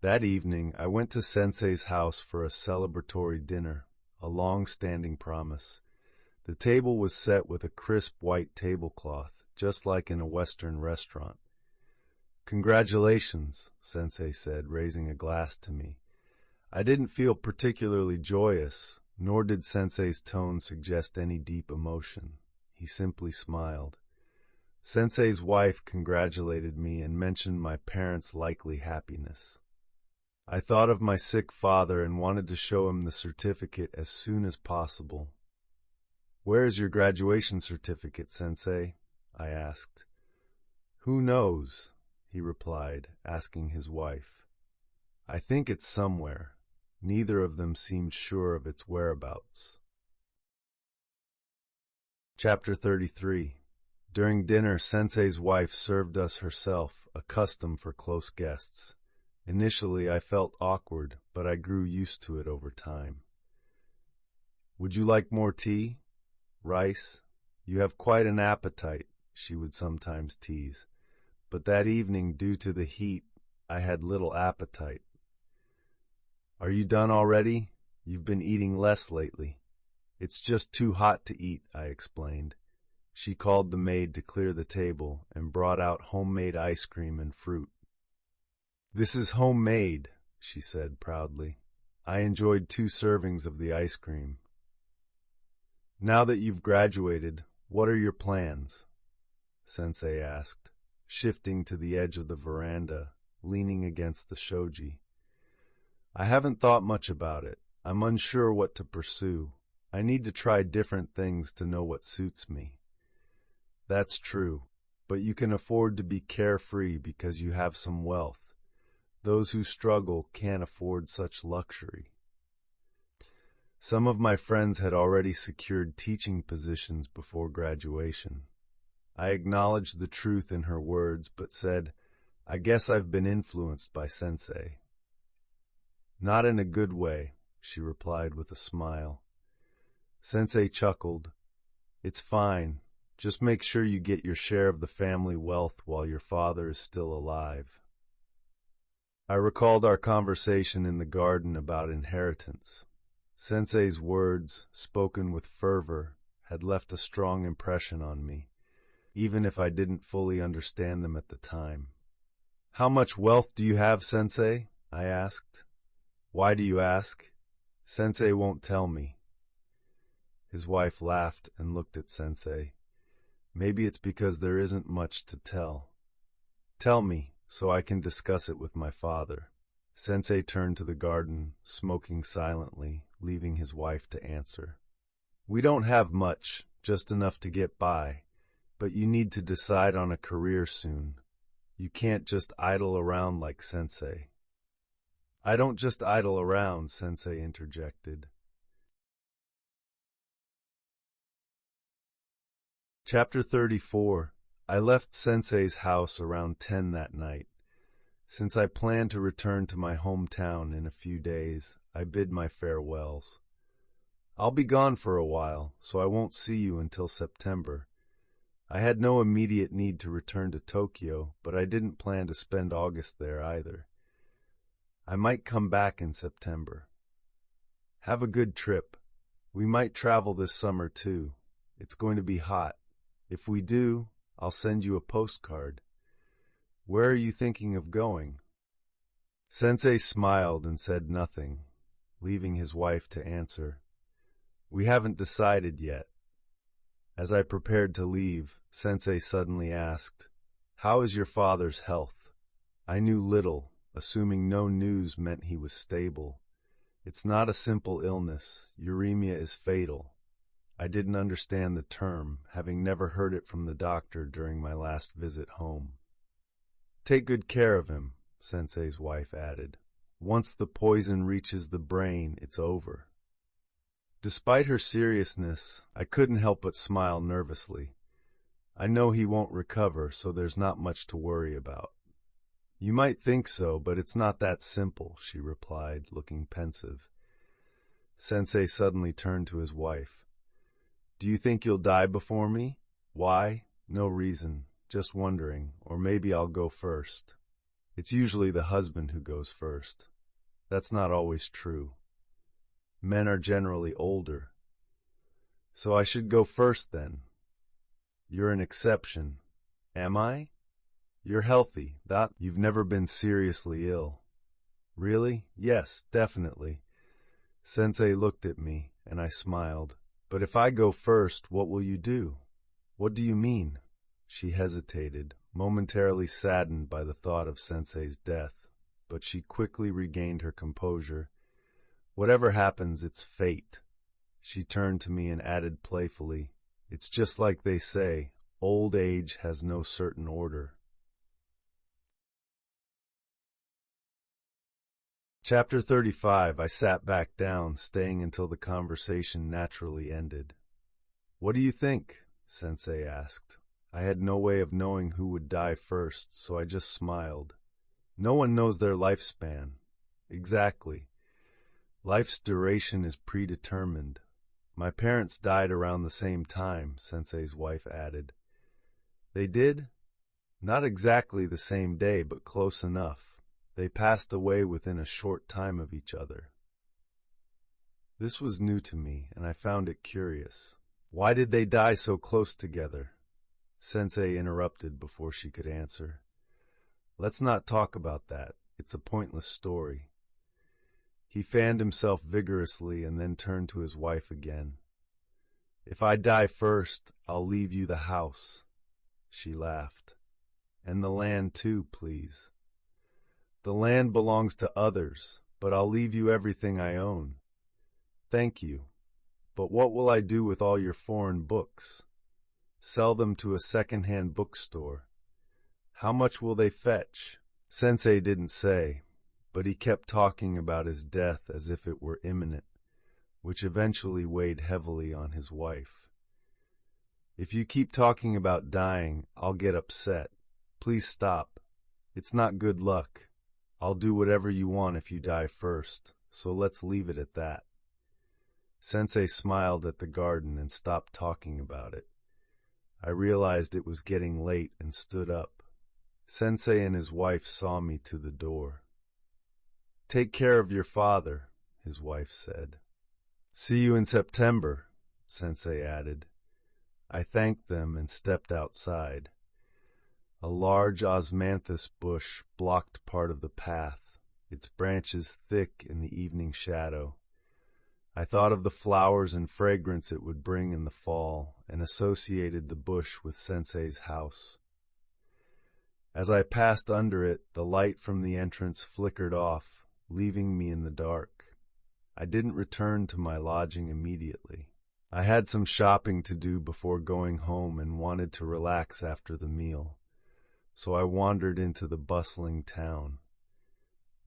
That evening, I went to Sensei's house for a celebratory dinner, a long-standing promise. The table was set with a crisp white tablecloth, just like in a Western restaurant. "Congratulations," Sensei said, raising a glass to me. I didn't feel particularly joyous, nor did Sensei's tone suggest any deep emotion. He simply smiled. Sensei's wife congratulated me and mentioned my parents' likely happiness. I thought of my sick father and wanted to show him the certificate as soon as possible. "Where is your graduation certificate, Sensei?" I asked. "Who knows?" he replied, asking his wife. "I think it's somewhere." Neither of them seemed sure of its whereabouts. Chapter 33. During dinner, Sensei's wife served us herself, a custom for close guests. Initially, I felt awkward, but I grew used to it over time. "Would you like more tea? Rice? You have quite an appetite," she would sometimes tease. But that evening, due to the heat, I had little appetite. "Are you done already? You've been eating less lately." "It's just too hot to eat," I explained. She called the maid to clear the table and brought out homemade ice cream and fruit. "This is homemade," she said proudly. I enjoyed 2 servings of the ice cream. "Now that you've graduated, what are your plans?" Sensei asked, shifting to the edge of the veranda, leaning against the shoji. "I haven't thought much about it. I'm unsure what to pursue. I need to try different things to know what suits me." "That's true, but you can afford to be carefree because you have some wealth. Those who struggle can't afford such luxury." Some of my friends had already secured teaching positions before graduation. I acknowledged the truth in her words, but said, "I guess I've been influenced by Sensei." "Not in a good way," she replied with a smile. Sensei chuckled. It's fine. Just make sure you get your share of the family wealth while your father is still alive. I recalled our conversation in the garden about inheritance. Sensei's words, spoken with fervor, had left a strong impression on me, even if I didn't fully understand them at the time. "How much wealth do you have, Sensei?" I asked. "Why do you ask?" "Sensei won't tell me." His wife laughed and looked at Sensei. "Maybe it's because there isn't much to tell." "Tell me, so I can discuss it with my father." Sensei turned to the garden, smoking silently, leaving his wife to answer. "We don't have much, just enough to get by, but you need to decide on a career soon. You can't just idle around like Sensei." "I don't just idle around," Sensei interjected. Chapter 34. I left Sensei's house around 10 that night. Since I planned to return to my hometown in a few days, I bid my farewells. "I'll be gone for a while, so I won't see you until September." I had no immediate need to return to Tokyo, but I didn't plan to spend August there either. I might come back in September. "Have a good trip. We might travel this summer too. It's going to be hot. If we do, I'll send you a postcard." "Where are you thinking of going?" Sensei smiled and said nothing, leaving his wife to answer. "We haven't decided yet." As I prepared to leave, Sensei suddenly asked, "How is your father's health?" I knew little, assuming no news meant he was stable. "It's not a simple illness. Uremia is fatal." I didn't understand the term, having never heard it from the doctor during my last visit home. "Take good care of him," Sensei's wife added. "Once the poison reaches the brain, it's over." Despite her seriousness, I couldn't help but smile nervously. "I know he won't recover, so there's not much to worry about." "You might think so, but it's not that simple," she replied, looking pensive. Sensei suddenly turned to his wife. "Do you think you'll die before me?" "Why? No reason. Just wondering, or maybe I'll go first." "It's usually the husband who goes first." "That's not always true. Men are generally older." "So I should go first then." "You're an exception." "Am I?" "You're healthy, that you've never been seriously ill." "Really? Yes, definitely." Sensei looked at me, and I smiled. "But if I go first, what will you do?" "What do you mean?" She hesitated, momentarily saddened by the thought of Sensei's death, but she quickly regained her composure. "Whatever happens, it's fate." She turned to me and added playfully, "It's just like they say, old age has no certain order." Chapter 35. I sat back down, staying until the conversation naturally ended. "What do you think?" Sensei asked. I had no way of knowing who would die first, so I just smiled. "No one knows their lifespan." "Exactly. Life's duration is predetermined." "My parents died around the same time," Sensei's wife added. "They did?" "Not exactly the same day, but close enough. They passed away within a short time of each other." This was new to me, and I found it curious. "Why did they die so close together?" Sensei interrupted before she could answer. "Let's not talk about that. It's a pointless story." He fanned himself vigorously and then turned to his wife again. "If I die first, I'll leave you the house." She laughed. "And the land too, please." "The land belongs to others, but I'll leave you everything I own." "Thank you. But what will I do with all your foreign books?" "Sell them to a second-hand bookstore." "How much will they fetch?" Sensei didn't say, but he kept talking about his death as if it were imminent, which eventually weighed heavily on his wife. "If you keep talking about dying, I'll get upset. Please stop. It's not good luck. I'll do whatever you want if you die first, so let's leave it at that." Sensei smiled at the garden and stopped talking about it. I realized it was getting late and stood up. Sensei and his wife saw me to the door. "Take care of your father," his wife said. "See you in September," Sensei added. I thanked them and stepped outside. A large osmanthus bush blocked part of the path, its branches thick in the evening shadow. I thought of the flowers and fragrance it would bring in the fall and associated the bush with Sensei's house. As I passed under it, the light from the entrance flickered off, leaving me in the dark. I didn't return to my lodging immediately. I had some shopping to do before going home and wanted to relax after the meal, so I wandered into the bustling town.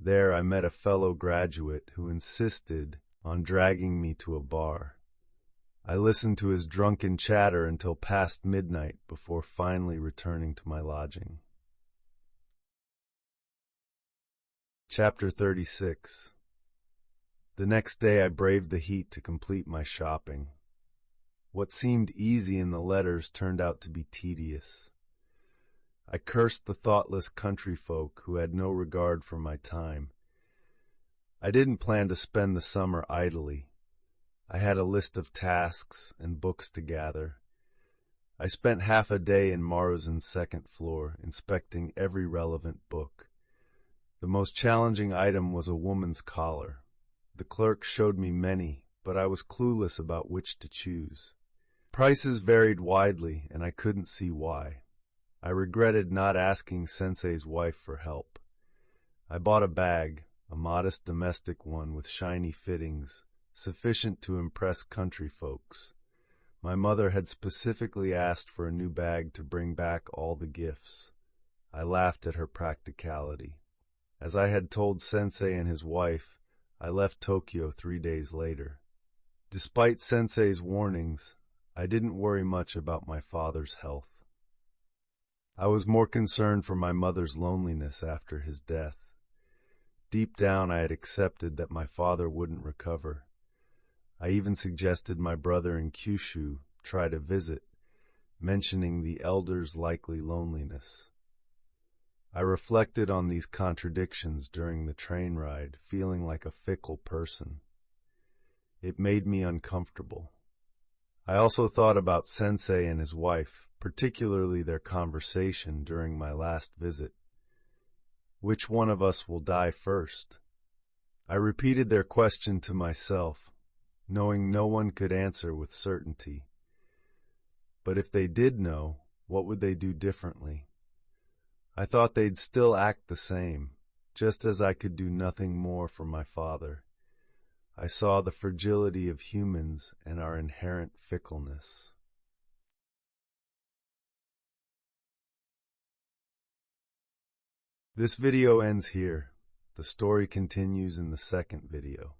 There I met a fellow graduate who insisted on dragging me to a bar. I listened to his drunken chatter until past midnight before finally returning to my lodging. Chapter 36. The next day I braved the heat to complete my shopping. What seemed easy in the letters turned out to be tedious. I cursed the thoughtless country folk who had no regard for my time. I didn't plan to spend the summer idly. I had a list of tasks and books to gather. I spent half a day in Maruzen's second floor, inspecting every relevant book. The most challenging item was a woman's collar. The clerk showed me many, but I was clueless about which to choose. Prices varied widely, and I couldn't see why. I regretted not asking Sensei's wife for help. I bought a bag, a modest domestic one with shiny fittings, sufficient to impress country folks. My mother had specifically asked for a new bag to bring back all the gifts. I laughed at her practicality. As I had told Sensei and his wife, I left Tokyo 3 days later. Despite Sensei's warnings, I didn't worry much about my father's health. I was more concerned for my mother's loneliness after his death. Deep down I had accepted that my father wouldn't recover. I even suggested my brother in Kyushu try to visit, mentioning the elder's likely loneliness. I reflected on these contradictions during the train ride, feeling like a fickle person. It made me uncomfortable. I also thought about Sensei and his wife, particularly their conversation during my last visit. Which one of us will die first? I repeated their question to myself, knowing no one could answer with certainty. But if they did know, what would they do differently? I thought they'd still act the same, just as I could do nothing more for my father. I saw the fragility of humans and our inherent fickleness. This video ends here. The story continues in the second video.